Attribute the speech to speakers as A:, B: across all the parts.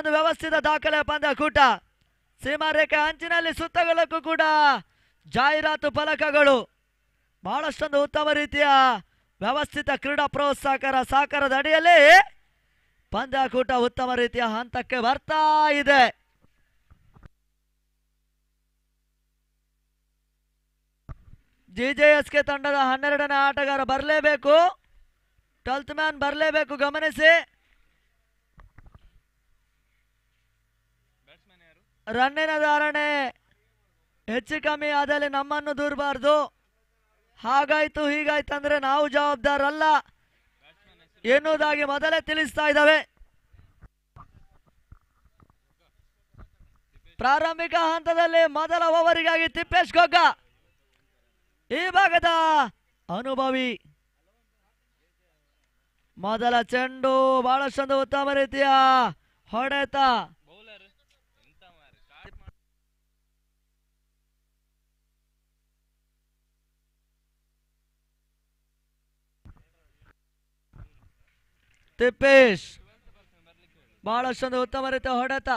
A: ಒಂದು ವ್ಯವಸ್ಥಿತ ದಾಖಲೆ ಪಂದ್ಯಕೂಟ. ಸೀಮಾರೇಖೆ ಅಂಚಿನಲ್ಲಿ ಸುತ್ತಗಳಕ್ಕೂ ಕೂಡ ಜಾಹೀರಾತು ಫಲಕಗಳು, ಬಹಳಷ್ಟೊಂದು ಉತ್ತಮ ರೀತಿಯ ವ್ಯವಸ್ಥಿತ ಕ್ರೀಡಾ ಪ್ರೋತ್ಸಾಹಕರ ಸಹಕಾರದ ಅಡಿಯಲ್ಲಿ ಪಂದ್ಯಕೂಟ ಉತ್ತಮ ರೀತಿಯ ಹಂತಕ್ಕೆ ಬರ್ತಾ ಇದೆ. ಜಿಜೆಎಸ್ಕೆ ತಂಡದ 12ನೇ ಆಟಗಾರ ಬರಲೇಬೇಕು, 12th ಮ್ಯಾನ್ ಬರಲೇಬೇಕು. ಗಮನಿಸಿ, ರನ್ನಿನ ಧಾರಣೆ ಹೆಚ್ಚು ಕಮ್ಮಿ ಆದಲ್ಲಿ ನಮ್ಮನ್ನು ದೂರಬಾರ್ದು. ಹಾಗಾಯ್ತು ಹೀಗಾಯ್ತು ಅಂದ್ರೆ ನಾವು ಜವಾಬ್ದಾರಲ್ಲ ಎನ್ನುವುದಾಗಿ ಮೊದಲೇ ತಿಳಿಸ್ತಾ ಇದ್ದಾವೆ. ಪ್ರಾರಂಭಿಕ ಹಂತದಲ್ಲಿ ಮೊದಲ ಓವರಿಗಾಗಿ ತಿಪ್ಪೇಶ್ ಗೊಗ್ಗ, ಈ ಭಾಗದ ಅನುಭವಿ. ಮೊದಲ ಚೆಂಡು ಬಹಳಷ್ಟೊಂದು ಉತ್ತಮ ರೀತಿಯ ಹೊಡೆತ. ತಿಪ್ಪೇಶ್ ಬಹಳಷ್ಟೊಂದು ಉತ್ತಮ ರೀತಿಯ ಹೊಡೆತ.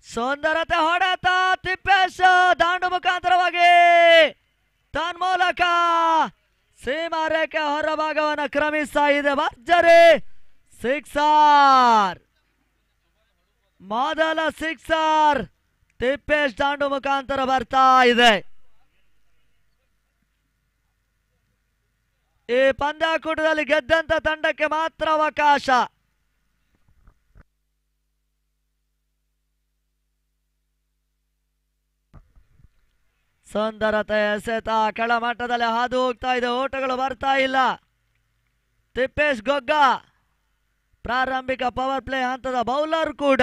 A: ಸುಂದರತೆ ಹೊಡೆತ. ತಿಪ್ಪೇಶ್ ದಾಂಡು ಮುಖಾಂತರವಾಗಿ ತನ್ಮೂಲಕ ಸೀಮಾರೇಖೆ ಹೊರಭಾಗವನ್ನು ಕ್ರಮಿಸ್ತಾ ಇದೆ. ಭರ್ಜರಿ ಸಿಕ್ಸರ್, ಮೊದಲ ಸಿಕ್ಸರ್ ತಿಪ್ಪೇಶ್ ದಾಂಡು ಮುಖಾಂತರ ಬರ್ತಾ ಇದೆ. ಈ ಪಂದ್ಯಾಕೂಟದಲ್ಲಿ ಗೆದ್ದಂತ ತಂಡಕ್ಕೆ ಮಾತ್ರ ಅವಕಾಶ. ಸುಂದರತೆ ಎಸೆತ ಕೆಳಮಟ್ಟದಲ್ಲಿ ಹಾದು ಹೋಗ್ತಾ ಇದೆ, ಓಟಗಳು ಬರ್ತಾ ಇಲ್ಲ. ತಿಪ್ಪೇಶ್ ಗೊಗ್ಗ ಪ್ರಾರಂಭಿಕ ಪವರ್ ಪ್ಲೇ ಹಂತದ ಬೌಲರ್ ಕೂಡ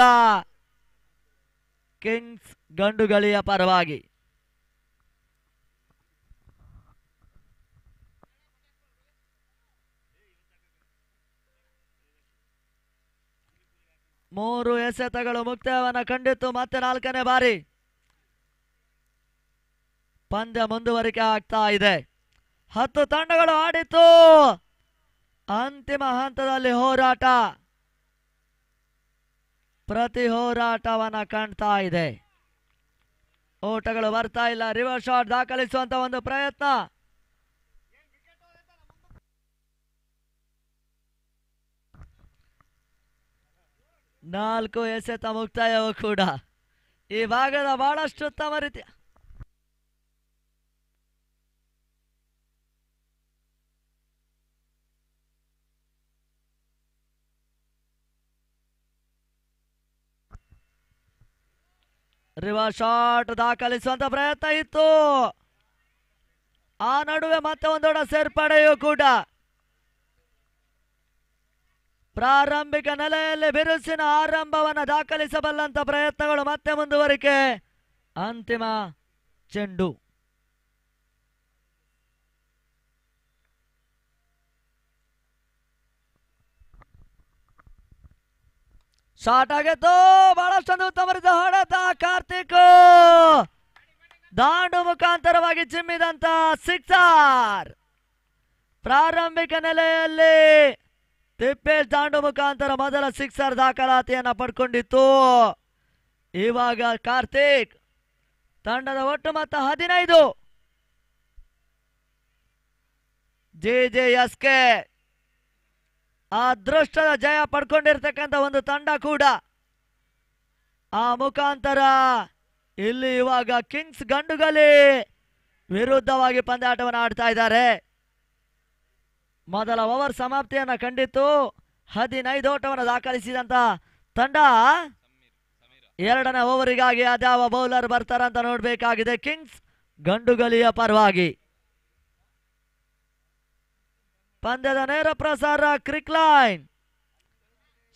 A: ಕಿಂಗ್ಸ್ ಗಂಡುಗಳಿಯ ಪರವಾಗಿ. ಮೂರು ಎಸೆತಗಳು ಮುಕ್ತಾಯವನ್ನು ಕಂಡಿತ್ತು. ಮತ್ತೆ 4ನೇ ಬಾರಿ ಪಂದ್ಯ ಮುಂದುವರಿಕೆ ಆಗ್ತಾ ಇದೆ. 10 ತಂಡಗಳು ಆಡಿತ್ತು. ಅಂತಿಮ ಹಂತದಲ್ಲಿ ಹೋರಾಟ, ಪ್ರತಿ ಹೋರಾಟವನ್ನ ಕಾಣ್ತಾ ಇದೆ. ಓಟಗಳು ಬರ್ತಾ ಇಲ್ಲ. ರಿವರ್ಸ್ ಶಾಟ್ ದಾಖಲಿಸುವಂತ ಒಂದು ಪ್ರಯತ್ನ. ನಾಲ್ಕು ಎಸೆತ ಮುಕ್ತಾಯವೂ ಕೂಡ ಈ ಭಾಗದ ಬಹಳಷ್ಟು ಉತ್ತಮ ರೀತಿಯ ರಿವರ್ಸ್ ಶಾಟ್ ದಾಖಲಿಸುವಂತ ಪ್ರಯತ್ನ ಇತ್ತು. ಆ ನಡುವೆ ಮತ್ತೆ ಒಂದೊಡ ಸೇರ್ಪಡೆಯೂ ಕೂಡ. ಪ್ರಾರಂಭಿಕ ನೆಲೆಯಲ್ಲಿ ಬಿರುಸಿನ ಆರಂಭವನ್ನು ದಾಖಲಿಸಬಲ್ಲಂತ ಪ್ರಯತ್ನಗಳು ಮತ್ತೆ ಮುಂದುವರಿಕೆ. ಅಂತಿಮ ಚೆಂಡು. ಶಾಟ್ ಆಗಿತ್ತು. ಬಹಳಷ್ಟೊಂದು ಉತ್ತಮ ರೀತಿಯ ಹೊಡೆತ. ಕಾರ್ತಿಕ್ ದಾಂಡು ಮುಖಾಂತರವಾಗಿ ಚಿಮ್ಮಿದಂತ ಸಿಕ್ಸರ್. ಪ್ರಾರಂಭಿಕ ನೆಲೆಯಲ್ಲಿ ತಿಪ್ಪೇಶ್ ದಾಂಡು ಮುಖಾಂತರ ಮೊದಲ ಸಿಕ್ಸರ್ ದಾಖಲಾತಿಯನ್ನ ಪಡ್ಕೊಂಡಿತ್ತು. ಇವಾಗ ಕಾರ್ತಿಕ್ ತಂಡದ ಒಟ್ಟು ಮೊತ್ತ 15. ಜೆಜೆಎಸ್ಕೆ ಅದೃಷ್ಟದ ಜಯ ಪಡ್ಕೊಂಡಿರ್ತಕ್ಕಂಥ ಒಂದು ತಂಡ ಕೂಡ. ಆ ಮುಖಾಂತರ ಇಲ್ಲಿ ಇವಾಗ ಕಿಂಗ್ಸ್ ಗಂಡುಗಲಿ ವಿರುದ್ಧವಾಗಿ ಪಂದ್ಯಾಟವನ್ನು ಆಡ್ತಾ ಇದ್ದಾರೆ. ಮೊದಲ ಓವರ್ ಸಮಾಪ್ತಿಯನ್ನ ಕಂಡಿತ್ತು. 15 ಓಟವನ್ನು ದಾಖಲಿಸಿದಂತ ತಂಡ 2ನೇ ಓವರಿಗಾಗಿ ಅದ್ಯಾವ ಬೌಲರ್ ಬರ್ತಾರಂತ ನೋಡ್ಬೇಕಾಗಿದೆ ಕಿಂಗ್ಸ್ ಗಂಡುಗಲಿಯ ಪರವಾಗಿ. ಪಂದ್ಯದ ನೇರ ಪ್ರಸಾರ ಕ್ರಿಕ್ ಲೈನ್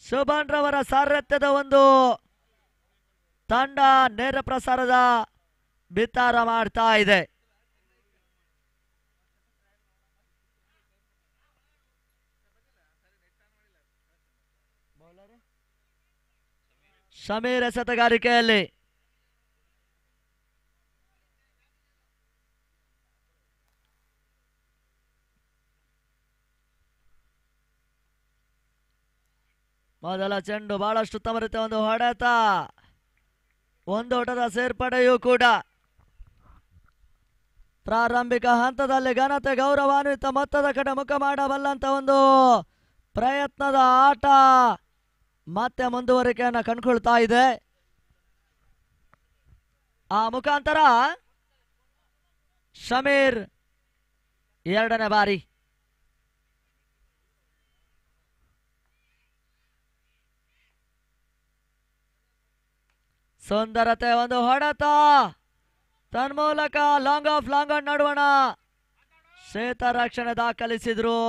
A: ಶುಭನ್ ರವರ ಸಾರಥ್ಯದ ಒಂದು ತಂಡ ನೇರ ಪ್ರಸಾರದ ಬಿತ್ತಾರ ಮಾಡ್ತಾ ಇದೆ. ಸಮೀರ್ ಎಸೆತಗಾರಿಕೆಯಲ್ಲಿ ಮೊದಲ ಚೆಂಡು ಬಹಳಷ್ಟು ಉತ್ತಮ ರೀತಿಯ ಒಂದು ಹೊಡೆತ, ಒಂದು ಓಟದ ಸೇರ್ಪಡೆಯೂ ಕೂಡ. ಪ್ರಾರಂಭಿಕ ಹಂತದಲ್ಲಿ ಘನತೆ ಗೌರವಾನ್ವಿತ ಮೊತ್ತದ ಕಡೆ ಮುಖ ಮಾಡಬಲ್ಲಂತ ಒಂದು ಪ್ರಯತ್ನದ ಆಟ ಮತ್ತೆ ಮುಂದುವರಿಕೆಯನ್ನು ಕಂಡುಕೊಳ್ತಾ ಇದೆ. ಆ ಮುಖಾಂತರ ಶಮೀರ್ ಎರಡನೇ ಬಾರಿ. ಸುಂದರತೆ ಒಂದು ಹೊಡೆತ, ತನ್ಮೂಲಕ ಲಾಂಗ್ ಆಫ್ ಲಾಂಗ್ ಆನ್ ನಡುವಣ ಶ್ವೇತ ರಕ್ಷಣೆ ದಾಖಲಿಸಿದ್ರು.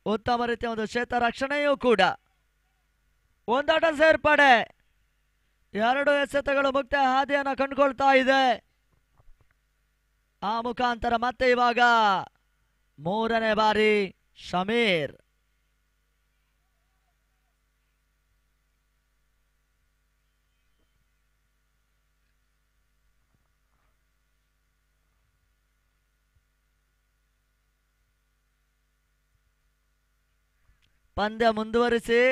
A: ಉತ್ತಮ ರೀತಿಯ ಒಂದು ಶ್ವೇತ ರಕ್ಷಣೆಯೂ ಕೂಡ. ಒಂದಾಟ ಸೇರ್ಪಡೆ, ಎರಡು ಎಸೆತಗಳು ಮುಕ್ತ ಹಾದಿಯನ್ನು ಕಂಡುಕೊಳ್ತಾ ಇದೆ. ಆ ಮುಖಾಂತರ ಮತ್ತೆ ಇವಾಗ ಮೂರನೇ ಬಾರಿ ಶಮೀರ್. ಪಂದ್ಯ ಮುಂದುವರಿಸಿ.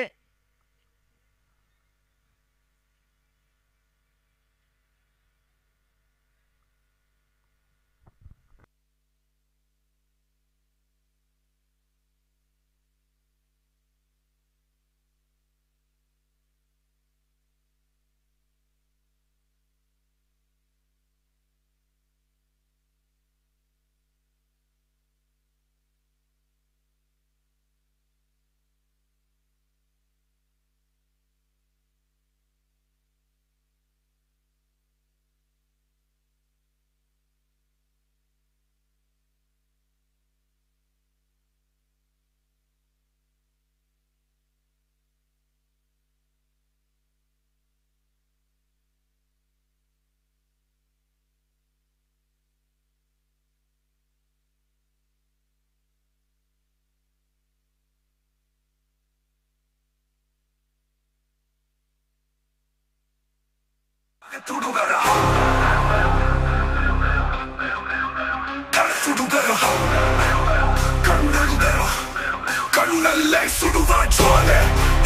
B: ಕಣ್ಣಲ್ಲೇ ಸುಡುವ ಜ್ವಾಲೆ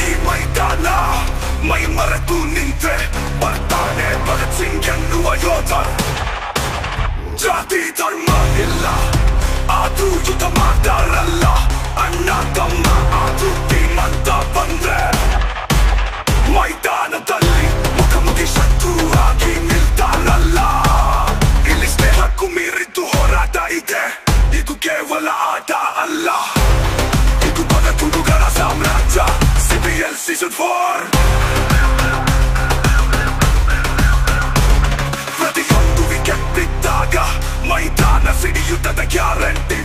B: ಈ ಮೈದಾನ, ಮೈ ಮರೆತು ನಿಂತೆ ಬರ್ತಾನೆ ಭಗತ್ ಸಿಂಗ್ ಎನ್ನುವ ಯೋಧ. ಜಾತಿ ಧರ್ಮ ಇಲ್ಲ, ಅದು ಯುದ್ಧ ಮಾಡ್ತಾರಲ್ಲ, ಅಣ್ಣ ತಮ್ಮ ಅದು ಧೀಮಂತ ಬಂದ್ರೆ ಮೈದಾನದಲ್ಲಿ ಮುಖಾಮುಖಿ ಶತ್ರು ಆಗಿ ನಿಲ್ತಾರಲ್ಲ. ಇಲ್ಲಿ ಸ್ನೇಹಕ್ಕೂ ಮೀರಿದ್ದು ಹೋರಾಟ ಇದೆ, ಇದು ಕೇವಲ ಆಟ ಅಲ್ಲ, ಇದು ಬದ ತುಡುಗರ ಸಾಮ್ರಾಜ್ಯ. CBL Season 4 ಪ್ರತಿಯೊಂದು ವಿಕೆಟ್ ಬಿದ್ದಾಗ ಮೈದಾನ ಸಿಡಿಯುತ್ತದ ಗ್ಯಾರಂಟಿ.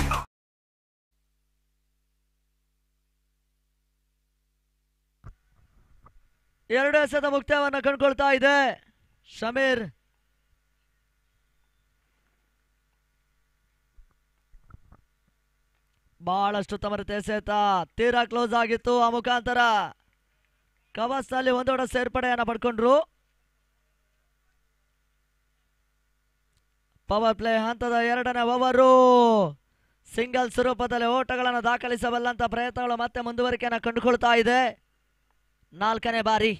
A: ಎರಡು ಎಸೆತ ಮುಕ್ತಾಯವನ್ನು ಕಂಡುಕೊಳ್ತಾ ಇದೆ ಶಮೀರ್. ಬಹಳಷ್ಟು ಉತ್ತಮ ರೀತಿಯ ಎಸೆತ, ತೀರಾ ಕ್ಲೋಸ್ ಆಗಿತ್ತು. ಆ ಮುಖಾಂತರ ಕವಸ್ನಲ್ಲಿ ಒಂದೊಡ ಸೇರ್ಪಡೆಯನ್ನು ಪಡ್ಕೊಂಡ್ರು. ಪವರ್ ಪ್ಲೇ ಹಂತದ ಎರಡನೇ ಓವರು, ಸಿಂಗಲ್ಸ್ ರೂಪದಲ್ಲಿ ಓಟಗಳನ್ನು ದಾಖಲಿಸಬಲ್ಲಂತ ಪ್ರಯತ್ನಗಳು ಮತ್ತೆ ಮುಂದುವರಿಕೆಯನ್ನು ಕಂಡುಕೊಳ್ತಾ ಇದೆ. ನಾಲ್ಕನೇ ಬಾರಿ.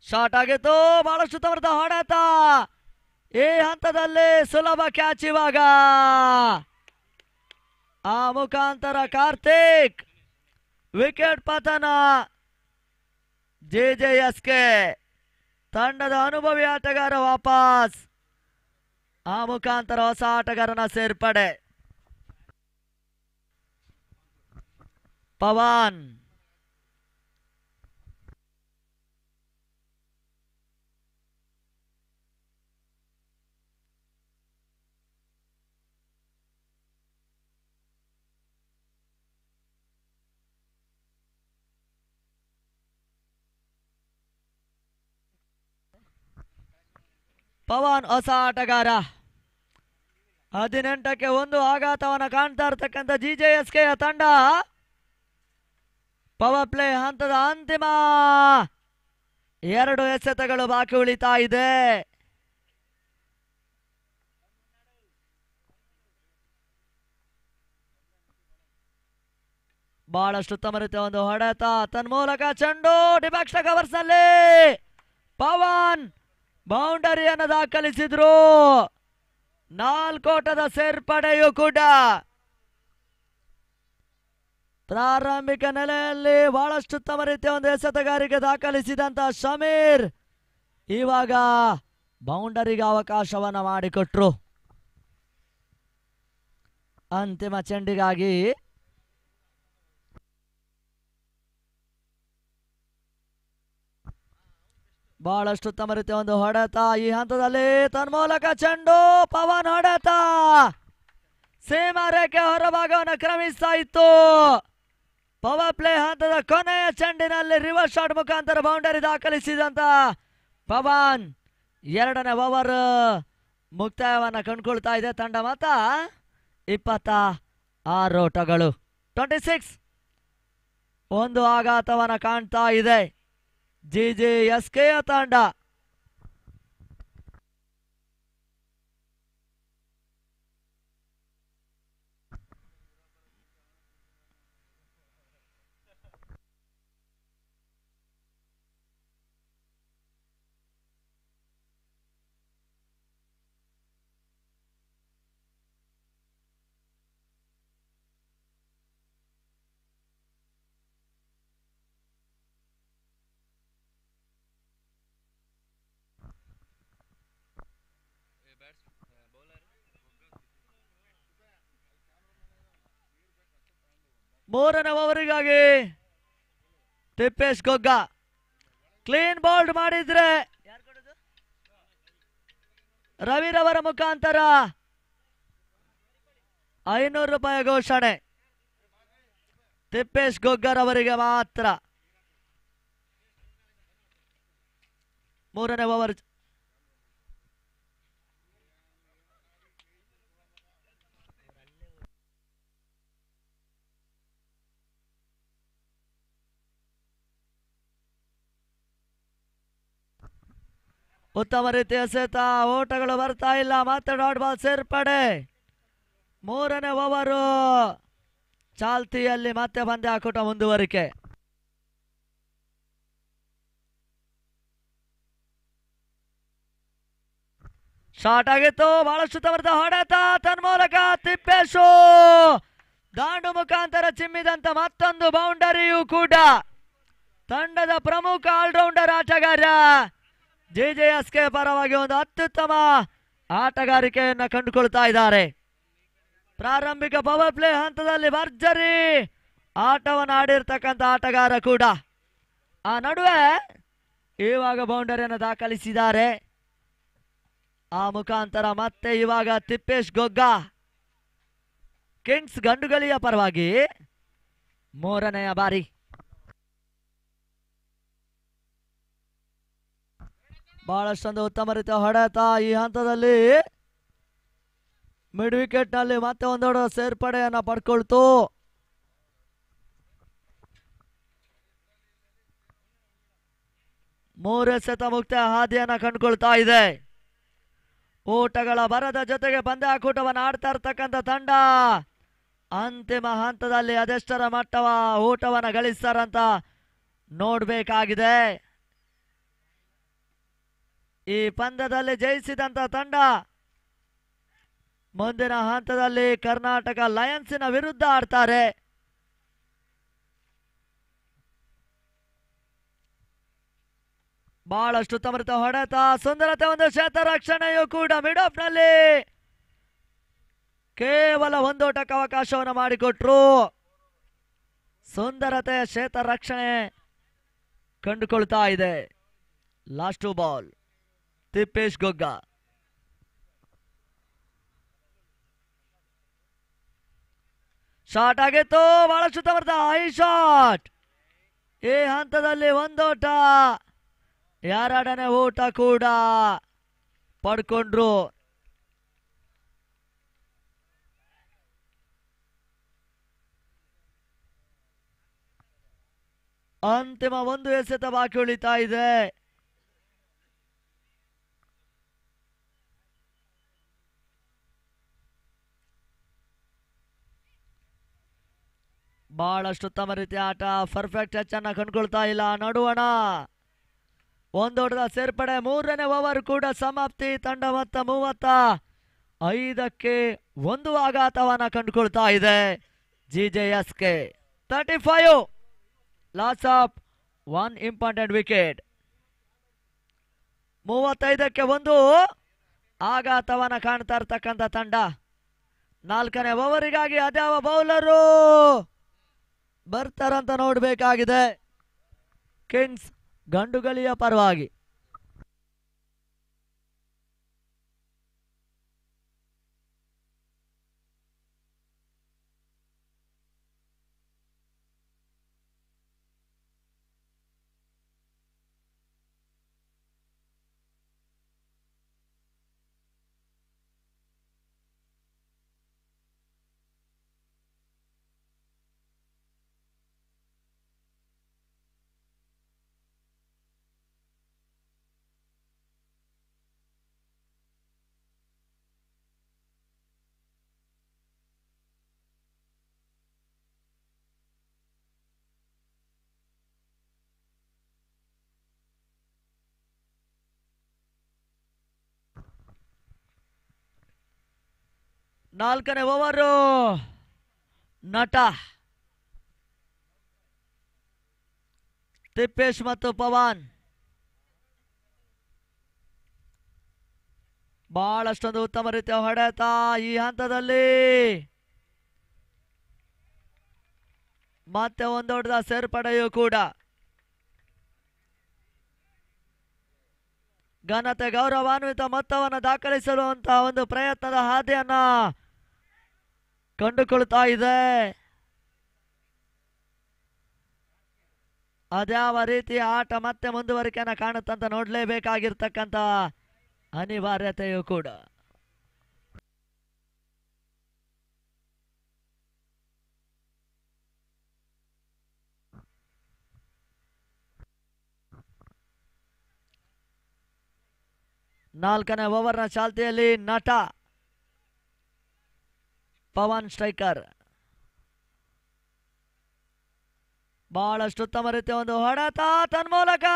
A: ಶಾಟ್ ಆಗಿತ್ತು, ಬಹಳಷ್ಟು ಉತ್ತಮವಾದ ಹೊಡೆತ. ಈ ಹಂತದಲ್ಲಿ ಸುಲಭ ಕ್ಯಾಚ್. ಇವಾಗ ಆ ಮುಖಾಂತರ ಕಾರ್ತಿಕ್ ವಿಕೆಟ್ ಪತನ. JJSK ತಂಡದ ಅನುಭವಿ ಆಟಗಾರ ವಾಪಸ್. ಆ ಮುಖಾಂತರ ಹೊಸ ಆಟಗಾರನ ಸೇರ್ಪಡೆ. ಪವನ್ ಹೊಸ ಆಟಗಾರ. 18ಕ್ಕೆ 1 ಆಘಾತವನ್ನು ಕಾಣ್ತಾ ಇರತಕ್ಕಂಥ JJSK ತಂಡ ಪವರ್ ಪ್ಲೇ ಹಂತದ ಅಂತಿಮ 2 ಎಸೆತಗಳು ಬಾಕಿ ಉಳಿತಾ ಇದೆ. ಬಹಳಷ್ಟು ಉತ್ತಮ ರೀತಿಯ ಒಂದು ಹೊಡೆತ, ತನ್ಮೂಲಕ ಚೆಂಡು ಡಿಫೆಕ್ಟ್ ಕವರ್ಸ್ ನಲ್ಲಿ ಪವನ್ ಬೌಂಡರಿಯನ್ನು ದಾಖಲಿಸಿದ್ರು. 4 ಓಟದ ಸೇರ್ಪಡೆಯೂ ಕೂಡ ಪ್ರಾರಂಭಿಕ ನೆಲೆಯಲ್ಲಿ ಬಹಳಷ್ಟು ಉತ್ತಮ ರೀತಿಯ ಒಂದು ಎಸೆತಗಾರಿಕೆ ದಾಖಲಿಸಿದಂತ ಶಮೀರ್ ಇವಾಗ ಬೌಂಡರಿಗೆ ಅವಕಾಶವನ್ನ ಮಾಡಿಕೊಟ್ರು. ಅಂತಿಮ ಚೆಂಡಿಗಾಗಿ ಬಹಳಷ್ಟು ಉತ್ತಮ ರೀತಿಯ ಒಂದು ಹೊಡೆತ, ಈ ಹಂತದಲ್ಲಿ ತನ್ಮೂಲಕ ಚೆಂಡು ಪವನ್ ಹೊಡೆತ ಸೀಮಾ ರೇಖೆ ಹೊರಭಾಗವನ್ನು ಕ್ರಮಿಸ್ತಾ ಇತ್ತು. ಪವರ್ ಪ್ಲೇ ಹಂತದ ಕೊನೆಯ ಚೆಂಡಿನಲ್ಲಿ ರಿವರ್ಸ್ ಶಾಟ್ ಮುಖಾಂತರ ಬೌಂಡರಿ ದಾಖಲಿಸಿದಂತ ಪವನ್ 2ನೇ ಓವರ್ ಮುಕ್ತಾಯವನ್ನ ಕಂಡುಕೊಳ್ತಾ ಇದೆ. ತಂಡ ಮತ 26 ಓಟಗಳು, 26. ಒಂದು ಆಘಾತವನ್ನ ಕಾಣ್ತಾ ಇದೆ GJSK ತಂಡ. ಮೂರನೇ ಓವರಿಗಾಗಿ ತಿಪ್ಪೇಶ್ ಗೊಗ್ಗ ಕ್ಲೀನ್ ಬೌಲ್ಡ್ ಮಾಡಿದ್ರೆ ರವಿರವರ ಮುಖಾಂತರ 500 ರೂಪಾಯಿ ಘೋಷಣೆ ತಿಪ್ಪೇಶ್ ಗೊಗ್ಗರವರಿಗೆ ಮಾತ್ರ. ಮೂರನೇ ಓವರ್ ಉತ್ತಮ ರೀತಿಯ ಎಸೆತ, ಓಟಗಳು ಬರ್ತಾ ಇಲ್ಲ. ಮತ್ತೆ ಡಾಟ್ ಬಾಲ್ ಸೇರ್ಪಡೆ. ಮೂರನೇ ಓವರು ಚಾಲ್ತಿಯಲ್ಲಿ ಮತ್ತೆ ಪಂದ್ಯಾಕೂಟ ಮುಂದುವರಿಕೆ. ಶಾಟ್ ಆಗಿತ್ತು, ಬಹಳಷ್ಟು ಉತ್ತಮವಾದ ಹೊಡೆತ, ತನ್ಮೂಲಕ ತಿಪ್ಪೇಶು ದಾಂಡು ಮುಖಾಂತರ ಚಿಮ್ಮಿದಂತ ಮತ್ತೊಂದು ಬೌಂಡರಿಯೂ ಕೂಡ. ತಂಡದ ಪ್ರಮುಖ ಆಲ್ರೌಂಡರ್ ಆಟಗಾರ JJSK ಪರವಾಗಿ ಒಂದು ಅತ್ಯುತ್ತಮ ಆಟಗಾರಿಕೆಯನ್ನ ಕಂಡುಕೊಳ್ತಾ ಇದ್ದಾರೆ. ಪ್ರಾರಂಭಿಕ ಪವರ್ ಪ್ಲೇ ಹಂತದಲ್ಲಿ ಭರ್ಜರಿ ಆಟವನ್ನು ಆಡಿರ್ತಕ್ಕಂಥ ಆಟಗಾರ ಕೂಡ. ಆ ನಡುವೆ ಇವಾಗ ಬೌಂಡರಿಯನ್ನು ದಾಖಲಿಸಿದ್ದಾರೆ. ಆ ಮುಖಾಂತರ ಮತ್ತೆ ಇವಾಗ ತಿಪ್ಪೇಶ್ ಗೊಗ್ಗ ಕಿಂಗ್ಸ್ ಗಂಡುಗಲಿಯ ಪರವಾಗಿ 3ನೆಯ ಬಾರಿ. ಬಹಳಷ್ಟೊಂದು ಉತ್ತಮ ರೀತಿಯ ಹೊಡೆತ, ಈ ಹಂತದಲ್ಲಿ ಮಿಡ್ ವಿಕೆಟ್ ನಲ್ಲಿ ಮತ್ತೆ ಒಂದೊಡ ಸೇರ್ಪಡೆಯನ್ನ ಪಡ್ಕೊಳ್ತು. ಮೂರು ಎಸೆತ ಮುಕ್ತ ಹಾದಿಯನ್ನ ಕಂಡುಕೊಳ್ತಾ ಇದೆ. ಓಟಗಳ ಬರದ ಜೊತೆಗೆ ಪಂದ್ಯಾಕೂಟವನ್ನು ಆಡ್ತಾ ಇರ್ತಕ್ಕಂಥ ತಂಡ ಅಂತಿಮ ಹಂತದಲ್ಲಿ ಅದೆಷ್ಟರ ಮಟ್ಟವ ಓಟವನ್ನು ಗಳಿಸ್ತಾರಂತ ನೋಡ್ಬೇಕಾಗಿದೆ. ಈ ಪಂದ್ಯದಲ್ಲಿ ಜಯಿಸಿದಂತ ತಂಡ ಮುಂದಿನ ಹಂತದಲ್ಲಿ ಕರ್ನಾಟಕ ಲಯನ್ಸಿನ ವಿರುದ್ಧ ಆಡ್ತಾರೆ. ಬಹಳಷ್ಟು ಉತ್ತಮ ಹೊಡೆತ, ಸುಂದರತೆ ಒಂದು ಕ್ಷೇತ್ರ ರಕ್ಷಣೆಯೂ ಕೂಡ. ಮಿಡ್ ಆಫ್ ನಲ್ಲಿ ಕೇವಲ ಒಂದೋಟಕ್ಕೆ ಅವಕಾಶವನ್ನು ಮಾಡಿಕೊಟ್ರು. ಸುಂದರತೆ ಕ್ಷೇತ್ರ ರಕ್ಷಣೆ ಕಂಡುಕೊಳ್ತಾ ಇದೆ. Last ball Tippesh Gogga. Shot ಆಗಿತ್ತು, ಬಹಳಷ್ಟು ಉತ್ತಮವಾದ ಹೈ ಶಾಟ್. ಈ ಹಂತದಲ್ಲಿ ಒಂದೋಟ, 2ನೇ ಓಟ ಕೂಡ ಪಡ್ಕೊಂಡ್ರು. ಅಂತಿಮ ಒಂದು ಎಸೆತ ಬಾಕಿ ಉಳಿತಾ ಇದೆ. ಬಹಳಷ್ಟು ಉತ್ತಮ ರೀತಿಯ ಆಟ. ಪರ್ಫೆಕ್ಟ್ ಟಚ್ ಅನ್ನ ಕಂಡುಕೊಳ್ತಾ ಇಲ್ಲ. ನಡುವಣ ಒಂದೋಟದ ಸೇರ್ಪಡೆ. ಮೂರನೇ ಓವರ್ ಕೂಡ ಸಮಾಪ್ತಿ. ತಂಡ ಮೊತ್ತ 35ಕ್ಕೆ 1 ಆಘಾತವನ್ನ ಕಂಡುಕೊಳ್ತಾ ಇದೆ. ಜಿಜೆಎಸ್ಕೆ 35 ಲಾಸ್ ಆಫ್ 1 ಇಂಪಾರ್ಟೆಂಟ್ ವಿಕೆಟ್. 35ಕ್ಕೆ 1 ಆಘಾತವನ್ನ ಕಾಣ್ತಾ ಇರ್ತಕ್ಕಂಥ ತಂಡ. 4ನೇ ಓವರಿಗಾಗಿ ಅದ್ಯಾವ ಬೌಲರು ಬರ್ತಾರಂತ ನೋಡಬೇಕಾಗಿದೆ. ಕಿಂಗ್ಸ್ ಗಂಡುಗಳಿಯ ಪರವಾಗಿ. ನಾಲ್ಕನೇ ಓವರು. ನಟ ತಿಪ್ಪೇಶ್ ಮತ್ತು ಪವನ್ ಬಹಳಷ್ಟೊಂದು ಉತ್ತಮ ರೀತಿಯ ಹೊಡೆತ ಈ ಹಂತದಲ್ಲಿ. ಮತ್ತೆ ಒಂದೊಡ್ಡ ಸೇರ್ಪಡೆಯೂ ಕೂಡ. ಘನತೆ ಗೌರವಾನ್ವಿತ ಮೊತ್ತವನ್ನು ದಾಖಲಿಸುವಂತಹ ಒಂದು ಪ್ರಯತ್ನದ ಹಾದಿಯನ್ನ ಕಂಡುಕೊಳ್ತಾ ಇದೆ. ಅದ್ಯಾವ ರೀತಿಯ ಆಟ ಮತ್ತೆ ಮುಂದುವರಿಕೆಯನ್ನ ಕಾಣುತ್ತಂತ ನೋಡ್ಲೇಬೇಕಾಗಿರ್ತಕ್ಕಂಥ ಅನಿವಾರ್ಯತೆಯೂ ಕೂಡ. ನಾಲ್ಕನೇ ಓವರ್ನ ಚಾಲ್ತಿಯಲ್ಲಿ ನಟ ಪವನ್ ಸ್ಟ್ರೈಕರ್ ಬಹಳಷ್ಟು ಉತ್ತಮ ರೀತಿಯ ಒಂದು ಹೊಡೆತ. ತನ್ಮೂಲಕ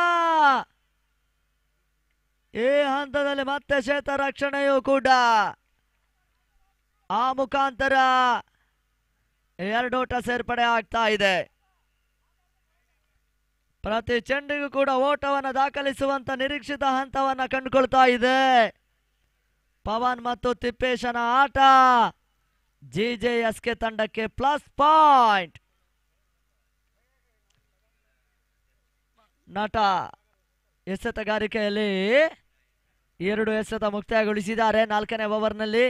A: ಈ ಹಂತದಲ್ಲಿ ಮತ್ತೆ ಕ್ಷೇತ್ರ ರಕ್ಷಣೆಯೂ ಕೂಡ. ಆ ಮುಖಾಂತರ 2 ಓಟ ಸೇರ್ಪಡೆ ಆಗ್ತಾ ಇದೆ. ಪ್ರತಿ ಚೆಂಡಿಗೂ ಕೂಡ ಓಟವನ್ನು ದಾಖಲಿಸುವಂತ ನಿರೀಕ್ಷಿತ ಹಂತವನ್ನ ಕಂಡುಕೊಳ್ತಾ ಇದೆ. ಪವನ್ ಮತ್ತು ತಿಪ್ಪೇಶನ ಆಟ ಜಿಜೆಎಸ್ಕೆ ತಂಡಕ್ಕೆ ಪ್ಲಸ್ ಪಾಯಿಂಟ್. ನಟ ಎಸೆತಗಾರಿಕೆಯಲ್ಲಿ 2 ಎಸೆತ ಮುಕ್ತಾಯಗೊಳಿಸಿದ್ದಾರೆ 4ನೇ ಓವರ್ನಲ್ಲಿ.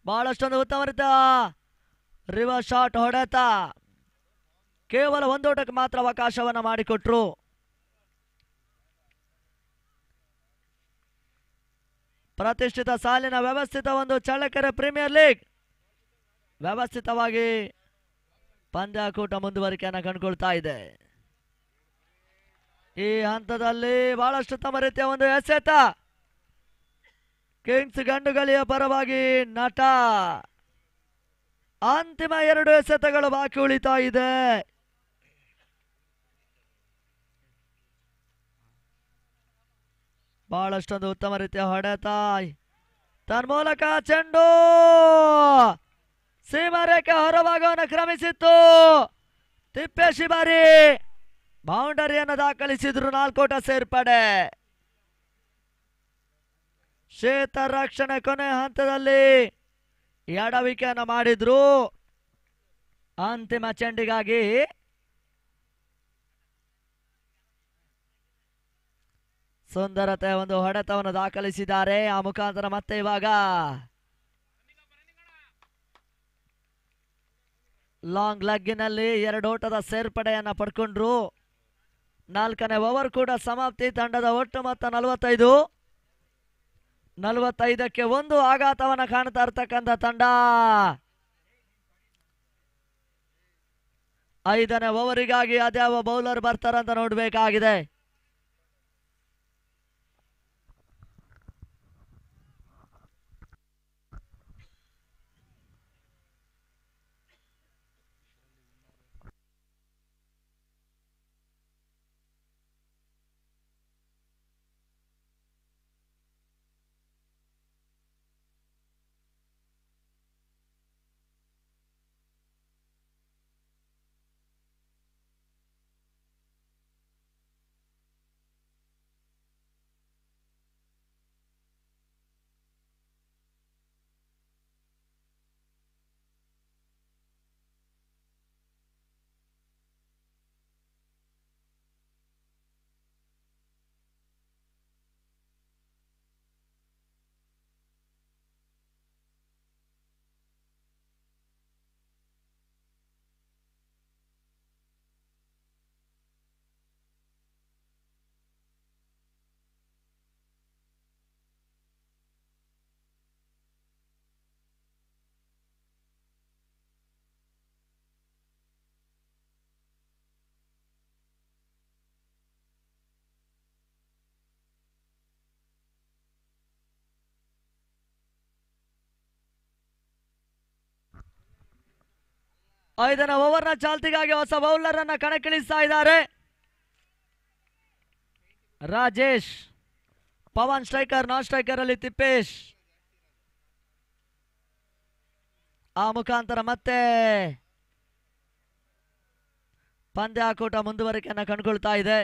A: ಬಹಳಷ್ಟೊಂದು ಉತ್ತಮ ರೀತಿಯ ರಿವರ್ಸ್ ಶಾಟ್ ಹೊಡೆತ. ಕೇವಲ 1 ಓಟಕ್ಕೆ ಮಾತ್ರ ಅವಕಾಶವನ್ನ ಮಾಡಿಕೊಟ್ರು. ಪ್ರತಿಷ್ಠಿತ ಸಾಲಿನ ವ್ಯವಸ್ಥಿತ ಒಂದು ಚಳ್ಳಕೆರೆ ಪ್ರೀಮಿಯರ್ ಲೀಗ್ ವ್ಯವಸ್ಥಿತವಾಗಿ ಪಂದ್ಯಾಕೂಟ ಮುಂದುವರಿಕೆಯನ್ನು ಕಂಡುಕೊಳ್ತಾ ಇದೆ. ಈ ಹಂತದಲ್ಲಿ ಬಹಳಷ್ಟು ಉತ್ತಮ ರೀತಿಯ ಒಂದು ಎಸೆತ. ಕಿಂಗ್ಸ್ ಗಂಡುಗಳಿಯ ಪರವಾಗಿ ನಟ. ಅಂತಿಮ 2 ಎಸೆತಗಳು ಬಾಕಿ ಉಳಿತಾ ಇದೆ. ಬಹಳಷ್ಟೊಂದು ಉತ್ತಮ ರೀತಿಯ ಹೊಡೆತ. ತನ್ಮೂಲಕ ಚೆಂಡು ಸೀಮಾರೇಖೆ ಹೊರಭಾಗವನ್ನು ಕ್ರಮಿಸಿತ್ತು. ತಿಪ್ಪೇಶಿ ಬಾರಿ ಬೌಂಡರಿಯನ್ನು ದಾಖಲಿಸಿದ್ರು. 4 ಓಟ ಸೇರ್ಪಡೆ. ಕ್ಷೇತ್ರ ರಕ್ಷಣೆ ಕೊನೆ ಹಂತದಲ್ಲಿ ಎಡವಿಕೆಯನ್ನು ಮಾಡಿದ್ರು. ಅಂತಿಮ ಚೆಂಡಿಗಾಗಿ ಸುಂದರತೆ ಒಂದು ಹೊಡೆತವನ್ನು ದಾಖಲಿಸಿದ್ದಾರೆ. ಆ ಮುಖಾಂತರ ಮತ್ತೆ ಇವಾಗ ಲಾಂಗ್ ಲೆಗ್ಗಿನಲ್ಲಿ 2 ಓಟದ ಸೇರ್ಪಡೆಯನ್ನ ಪಡ್ಕೊಂಡ್ರು. 4ನೇ ಓವರ್ ಕೂಡ ಸಮಾಪ್ತಿ. ತಂಡದ ಒಟ್ಟು ಮೊತ್ತ 45ಕ್ಕೆ 1 ಆಘಾತವನ್ನ ಕಾಣ್ತಾ ಇರ್ತಕ್ಕಂಥ ತಂಡ 5ನೇ ಓವರಿಗಾಗಿ ಅದ್ಯಾವ ಬೌಲರ್ ಬರ್ತಾರಂತ ನೋಡ್ಬೇಕಾಗಿದೆ. ಐದನೇ ಓವರ್ನ ಚಾಲ್ತಿಗಾಗಿ ಹೊಸ ಬೌಲರ್ ಅನ್ನ ಕಣಕ್ಕಿಳಿಸ್ತಾ ಇದ್ದಾರೆ. ರಾಜೇಶ್, ಪವನ್ ಸ್ಟ್ರೈಕರ್, ನಾನ್ ಸ್ಟ್ರೈಕರ್ ಅಲ್ಲಿ ತಿಪ್ಪೇಶ್. ಆ ಮುಖಾಂತರ ಮತ್ತೆ ಪಂದ್ಯಾಕೂಟ ಮುಂದುವರಿಕೆಯನ್ನ ಕಂಡುಕೊಳ್ತಾ ಇದೆ.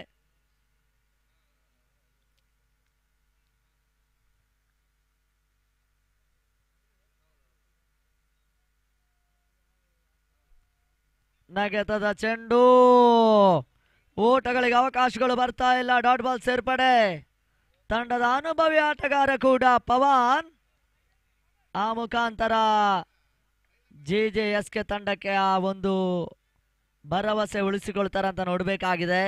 A: ನಗೆತದ ಚೆಂಡು, ಓಟಗಳಿಗೆ ಅವಕಾಶಗಳು ಬರ್ತಾ ಇಲ್ಲ. ಡಾಟ್ ಬಾಲ್ ಸೇರ್ಪಡೆ. ತಂಡದ ಅನುಭವಿ ಆಟಗಾರ ಕೂಡ ಪವನ್. ಆ ಮುಖಾಂತರ JJSK ತಂಡಕ್ಕೆ ಆ ಒಂದು ಭರವಸೆ ಉಳಿಸಿಕೊಳ್ತಾರಂತ ನೋಡಬೇಕಾಗಿದೆ.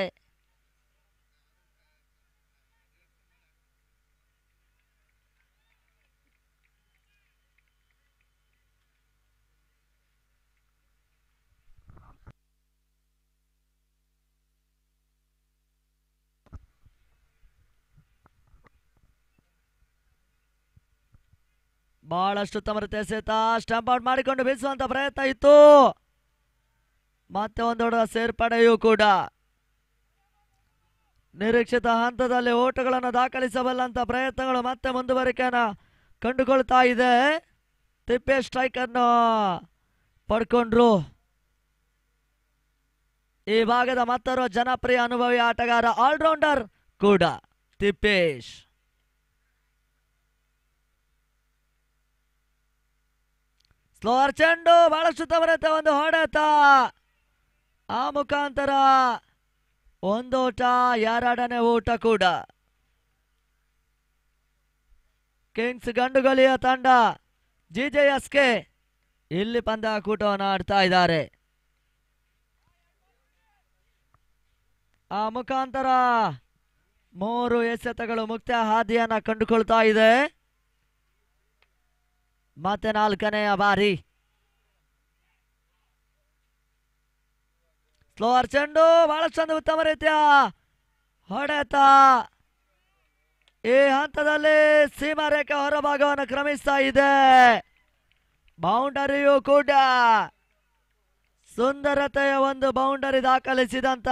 A: ಬಹಳಷ್ಟು ತಮರತೆ ಎಸೆತ, ಸ್ಟಂಪ್ ಔಟ್ ಮಾಡಿಕೊಂಡು ಬೀಸುವಂತ ಪ್ರಯತ್ನ ಇತ್ತು. ಮತ್ತೆ ಒಂದು ದೊಡ್ಡ ಸೇರ್ಪಡೆಯೂ ಕೂಡ. ನಿರೀಕ್ಷಿತ ಹಂತದಲ್ಲಿ ಓಟಗಳನ್ನು ದಾಖಲಿಸಬಲ್ಲಂತ ಪ್ರಯತ್ನಗಳು ಮತ್ತೆ ಮುಂದುವರಿಕೆಯನ್ನ ಕಂಡುಕೊಳ್ತಾ ಇದೆ. ತಿಪ್ಪೇಶ್ ಸ್ಟ್ರೈಕರ್ನ ಪಡ್ಕೊಂಡ್ರು. ಈ ಭಾಗದ ಮತ್ತೋರ್ವ ಜನಪ್ರಿಯ ಅನುಭವಿ ಆಟಗಾರ, ಆಲ್ರೌಂಡರ್ ಕೂಡ ತಿಪ್ಪೇಶ್. ಸ್ಲೋವರ್ ಚೆಂಡು, ಬಹಳಷ್ಟು ತವರತೆ ಒಂದು ಹೊಡೆತ. ಆ ಮುಖಾಂತರ ಒಂದು ಓಟ, 2ನೇ ಓಟ ಕೂಡ. ಕಿಂಗ್ಸ್ ಗಂಡುಗಲಿಯ ತಂಡ JJSK ಇಲ್ಲಿ ಪಂದ್ಯಾಕೂಟವನ್ನು ಆಡ್ತಾ ಇದ್ದಾರೆ. ಆ ಮುಖಾಂತರ 3 ಎಸೆತಗಳು ಮುಕ್ತ ಹಾದಿಯನ್ನ ಕಂಡುಕೊಳ್ತಾ ಇದೆ. ಮತ್ತೆ 4ನೆಯ ಬಾರಿ ಸ್ಲೋವರ್ ಚೆಂಡು, ಬಹಳಷ್ಟು ಉತ್ತಮ ರೀತಿಯ ಹೊಡೆತ. ಈ ಹಂತದಲ್ಲಿ ಸೀಮಾ ರೇಖೆ ಹೊರಭಾಗವನ್ನು ಕ್ರಮಿಸ್ತಾ ಇದೆ. ಬೌಂಡರಿಯೂ ಕೂಡ ಸುಂದರತೆಯ ಒಂದು ಬೌಂಡರಿ ದಾಖಲಿಸಿದಂತ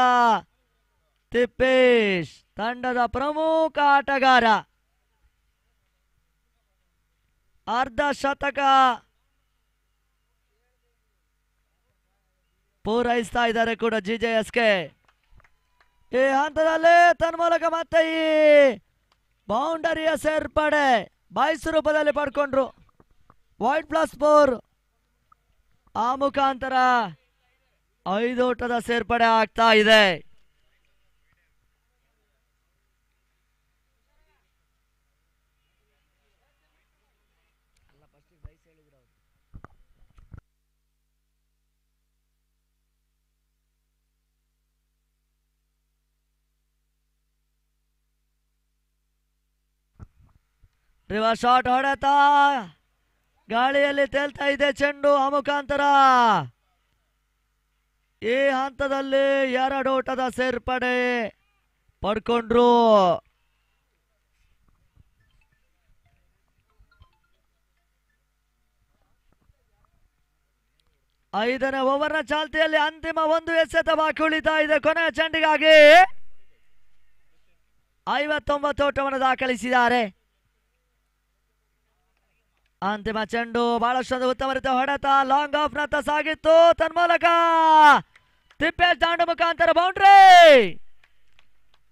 A: ತಿಪ್ಪೇಶ್ ತಂಡದ ಪ್ರಮುಖ ಆಟಗಾರ. ಅರ್ಧ ಶತಕ ಪೂರೈಸ್ತಾ ಇದ್ದಾರೆ ಕೂಡ JJSK. ಈ ಹಂತದಲ್ಲಿ ತನ್ಮೂಲಕ ಮತ್ತೆ ಈ ಬೌಂಡರಿಯ ಸೇರ್ಪಡೆ ಬಾಯ್ಸ್ ರೂಪದಲ್ಲಿ ಪಡ್ಕೊಂಡ್ರು. ವೈಡ್ +4. ಆ ಮುಖಾಂತರ 5 ಓಟದ ಸೇರ್ಪಡೆ ಆಗ್ತಾ ಇದೆ. ರಿವರ್ಸ್ ಶಾಟ್ ಹೊಡೆತ ಗಾಳಿಯಲ್ಲಿ ತೇಲ್ತಾ ಇದೆ ಚೆಂಡು ಆ ಮುಖಾಂತರ ಈ ಹಂತದಲ್ಲಿ 2 ಓಟದ ಸೇರ್ಪಡೆ ಪಡ್ಕೊಂಡ್ರು. ಐದನೇ ಓವರ್ನ ಚಾಲ್ತಿಯಲ್ಲಿ ಅಂತಿಮ 1 ಎಸೆತ ಬಾಕಿ ಉಳಿತಾ ಇದೆ. ಕೊನೆಯ ಚೆಂಡಿಗಾಗಿ 59 ಓಟವನ್ನು ದಾಖಲಿಸಿದ್ದಾರೆ. ಅಂತಿಮ ಚೆಂಡು ಬಹಳಷ್ಟು ಉತ್ತಮ ರೀತಿಯ ಹೊಡೆತ ಲಾಂಗ್ ಆಫ್ ನತ್ತ ಸಾಗಿತ್ತು. ತನ್ಮೂಲಕ ತಿಪ್ಪೇಶ್ ದಾಂಡು ಮುಖಾಂತರ ಬೌಂಡ್ರಿ.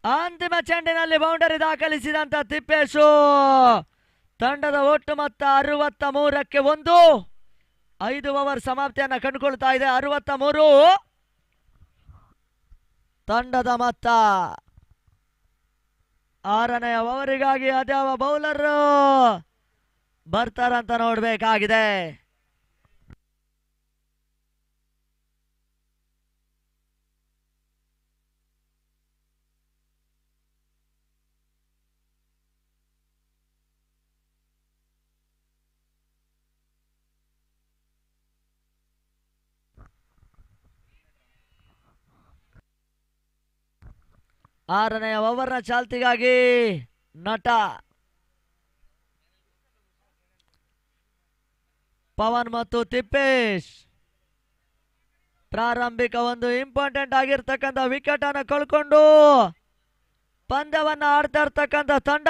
A: ಅಂತಿಮ ಚೆಂಡಿನಲ್ಲಿ ಬೌಂಡರಿ ದಾಖಲಿಸಿದಂತ ತಿಪ್ಪೇಶು ತಂಡದ ಒಟ್ಟು ಮೊತ್ತ 63ಕ್ಕೆ 1. 5 ಓವರ್ ಸಮಾಪ್ತಿಯನ್ನ ಕಂಡುಕೊಳ್ತಾ ಇದೆ. 63 ತಂಡದ ಮೊತ್ತ. 6ನೇ ಓವರಿಗಾಗಿ ಅದ್ಯಾವ ಬೌಲರ್ ಬರ್ತಾರಂತ ನೋಡ್ಬೇಕಾಗಿದೆ. ಆರನೆಯ ಓವರ್ನ ಚಾಲ್ತಿಗಾಗಿ ನಟ ಪವನ್ ಮತ್ತು ತಿಪ್ಪೇಶ್ ಪ್ರಾರಂಭಿಕ ಒಂದು ಇಂಪಾರ್ಟೆಂಟ್ ಆಗಿರ್ತಕ್ಕಂಥ ವಿಕೆಟ್ ಅನ್ನು ಕಳ್ಕೊಂಡು ಪಂದ್ಯವನ್ನ ಆಡ್ತಾ ಇರ್ತಕ್ಕಂಥ ತಂಡ.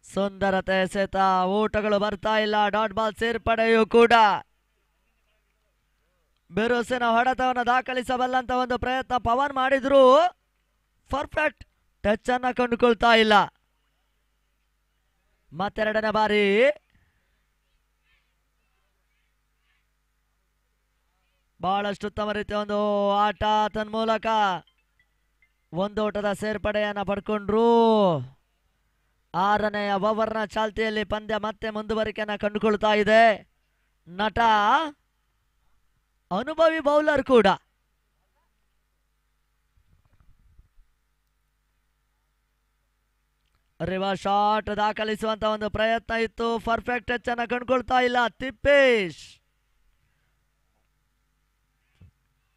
A: ಸುಂದರತೆ ಎಸೆತ ಊಟಗಳು ಬರ್ತಾ ಇಲ್ಲ. ಡಾಟ್ ಬಾಲ್ ಸೇರ್ಪಡೆಯೂ ಕೂಡ ಬಿರುಸಿನ ಹೊಡೆತವನ್ನು ದಾಖಲಿಸಬಲ್ಲಂತ ಒಂದು ಪ್ರಯತ್ನ ಪವನ್ ಮಾಡಿದ್ರು. ಪರ್ಫೆಕ್ಟ್ ಟಚ್ ಅನ್ನ ಕಂಡುಕೊಳ್ತಾ ಇಲ್ಲ. ಮತ್ತೆರಡನೇ ಬಾರಿ ಬಹಳಷ್ಟು ಉತ್ತಮ ರೀತಿಯ ಒಂದು ಆಟ ತನ್ಮೂಲಕ 1 ಓಟದ ಸೇರ್ಪಡೆಯನ್ನ ಪಡ್ಕೊಂಡ್ರು. 6ನೇ ಓವರ್ನ ಚಾಲ್ತಿಯಲ್ಲಿ ಪಂದ್ಯ ಮತ್ತೆ ಮುಂದುವರಿಕೆಯನ್ನ ಕಂಡುಕೊಳ್ತಾ ಇದೆ. ನಟ ಅನುಭವಿ ಬೌಲರ್ ಕೂಡ. ರಿವರ್ಸ್ ಶಾಟ್ ದಾಖಲಿಸುವಂತ ಒಂದು ಪ್ರಯತ್ನ ಇತ್ತು. ಪರ್ಫೆಕ್ಟ್ ಟಚ್ ಅನ್ನ ಕಂಡುಕೊಳ್ತಾ ಇಲ್ಲ ತಿಪ್ಪೇಶ್.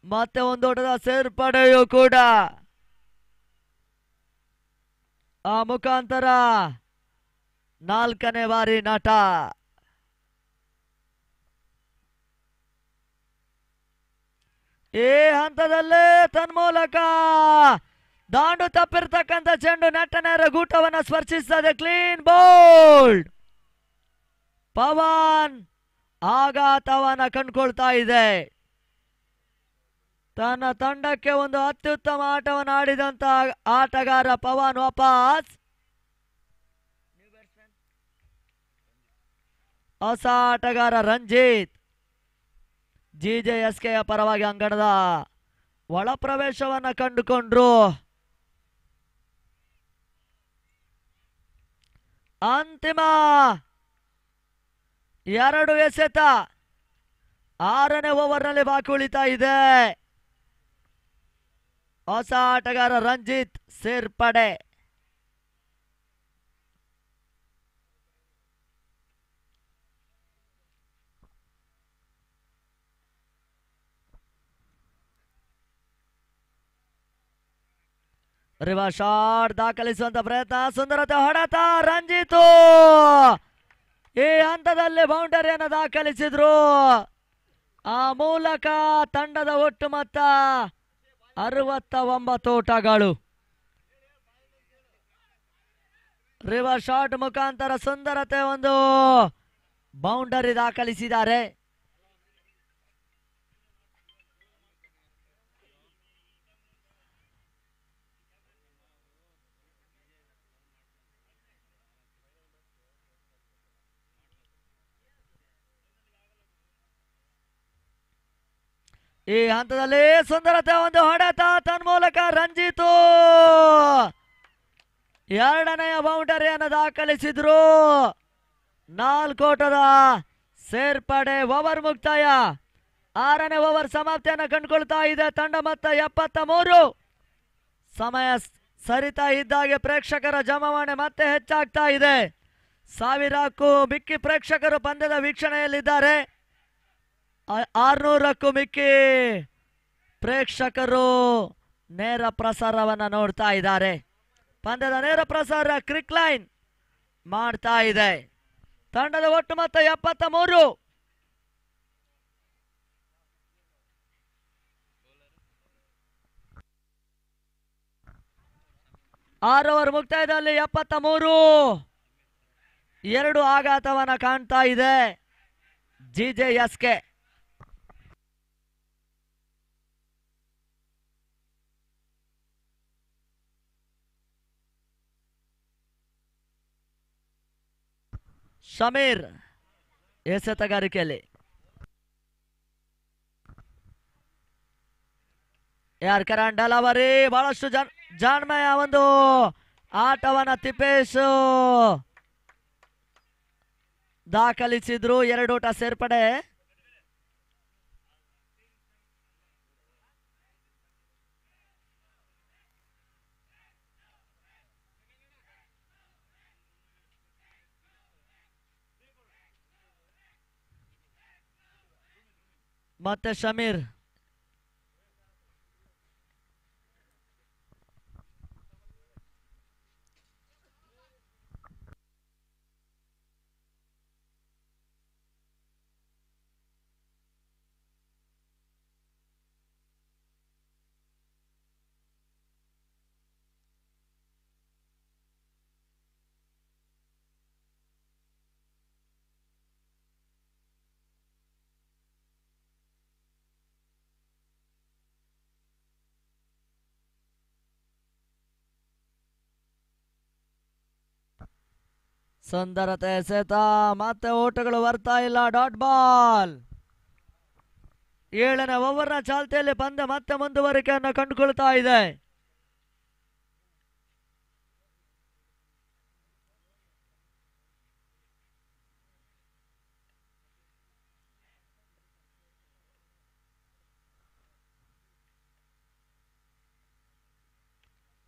A: ಮತ್ತೆ 1 ಓಟದ ಸೇರ್ಪಡೆಯೂ ಕೂಡ. ಆ ಮುಖಾಂತರ 4ನೇ ಬಾರಿ ನಟ. ಈ ಹಂತದಲ್ಲೇ ತನ್ಮೂಲಕ ದಾಂಡು ತಪ್ಪಿರ್ತಕ್ಕಂಥ ಚೆಂಡು ನೆಟ್ಟನೇರ ಗೂಟವನ್ನ ಸ್ಪರ್ಶಿಸ್ತದೆ. Clean bowled. ಪವನ್ ಆಘಾತವನ್ನ ಕಂಡುಕೊಳ್ತಾ ಇದೆ. ತನ್ನ ತಂಡಕ್ಕೆ ಒಂದು ಅತ್ಯುತ್ತಮ ಆಟವನ್ನು ಆಡಿದಂತ ಆಟಗಾರ ಪವನ್ ವಾಪಸ್. ಹೊಸ ಆಟಗಾರ ರಂಜಿತ್ ಜಿಜೆಎಸ್ಕೆಯ ಪರವಾಗಿ ಅಂಗಣದ ಒಳ ಪ್ರವೇಶವನ್ನ ಕಂಡುಕೊಂಡ್ರು. ಅಂತಿಮ 2 ಎಸೆತ 6ನೇ ಓವರ್ನಲ್ಲಿ ಬಾಕಿ ಉಳಿತಾ ಇದೆ. ಹೊಸ ಆಟಗಾರ ರಂಜಿತ್ ಸೇರ್ಪಡೆ. ರಿವರ್ಸ್ ಶಾಟ್ ದಾಖಲಿಸುವಂತ ಪ್ರಯತ್ನ. ಸುಂದರತೆ ಹೊಡೆತ ರಂಜಿತು ಈ ಹಂತದಲ್ಲಿ ಬೌಂಡರಿಯನ್ನು ದಾಖಲಿಸಿದ್ರು. ಆ ಮೂಲಕ ತಂಡದ ಒಟ್ಟು ಮೊತ್ತ 69 ಓಟಗಳು. ರಿವರ್ಸ್ ಶಾಟ್ ಮುಖಾಂತರ ಸುಂದರತೆ ಒಂದು ಬೌಂಡರಿ ದಾಖಲಿಸಿದ್ದಾರೆ. ಈ ಹಂತದಲ್ಲಿ ಸುಂದರತೆ ಒಂದು ಹೊಡೆತ ತನ್ಮೂಲಕ ರಂಜಿತು ಎರಡನೆಯ ಬೌಂಡರಿಯನ್ನು ದಾಖಲಿಸಿದ್ರು. 4 ಓಟದ ಸೇರ್ಪಡೆ. ಓವರ್ ಮುಕ್ತಾಯ. 6ನೇ ಓವರ್ ಸಮಾಪ್ತಿಯನ್ನು ಕಂಡುಕೊಳ್ತಾ ಇದೆ. ತಂಡ ಮೊತ್ತ 73. ಸಮಯ ಸರಿತಾ ಇದ್ದಾಗೆ ಪ್ರೇಕ್ಷಕರ ಜಮಾವಣೆ ಮತ್ತೆ ಹೆಚ್ಚಾಗ್ತಾ ಇದೆ. 1000ಕ್ಕೂ ಮಿಕ್ಕಿ ಪ್ರೇಕ್ಷಕರು ಪಂದ್ಯದ ವೀಕ್ಷಣೆಯಲ್ಲಿದ್ದಾರೆ. 600ಕ್ಕೂ ಮಿಕ್ಕಿ ಪ್ರೇಕ್ಷಕರು ನೇರ ಪ್ರಸಾರವನ್ನು ನೋಡ್ತಾ ಇದ್ದಾರೆ. ಪಂದ್ಯದ ನೇರ ಪ್ರಸಾರ ಕ್ರಿಕ್ ಲೈನ್ ಮಾಡ್ತಾ ಇದೆ. ತಂಡದ ಒಟ್ಟು ಮೊತ್ತ 73. 6 ಓವರ್ ಮುಕ್ತಾಯದಲ್ಲಿ 73. 2 ಆಘಾತವನ್ನ ಕಾಣ್ತಾ ಇದೆ ಜಿಜೆಎಸ್ಕೆ. ಶಮೀರ್ ಎಸೆತಗಾರಿಕೆಯಲ್ಲಿ ಯಾರ್ ಕರಣ್ ಡಲವರಿ ಬಹಳಷ್ಟು ಜಾಣ್ಮೆಯ ಒಂದು ಆಟವನ್ನ ತಿಪ್ಪೇಶ್ ದಾಖಲಿಸಿದ್ರು. 2 ಓಟ ಸೇರ್ಪಡೆ. ಮತ್ತೆ ಶಮೀರ್ ಸುಂದರತೆ ಎಸೆತ. ಮತ್ತೆ ಓಟಗಳು ಬರ್ತಾ ಇಲ್ಲ. Dot ball. 7ನೇ ಓವರ್ನ ಚಾಲ್ತಿಯಲ್ಲಿ ಪಂದ್ಯ ಮತ್ತೆ ಮುಂದುವರಿಕೆಯನ್ನು ಕಂಡುಕೊಳ್ತಾ ಇದೆ.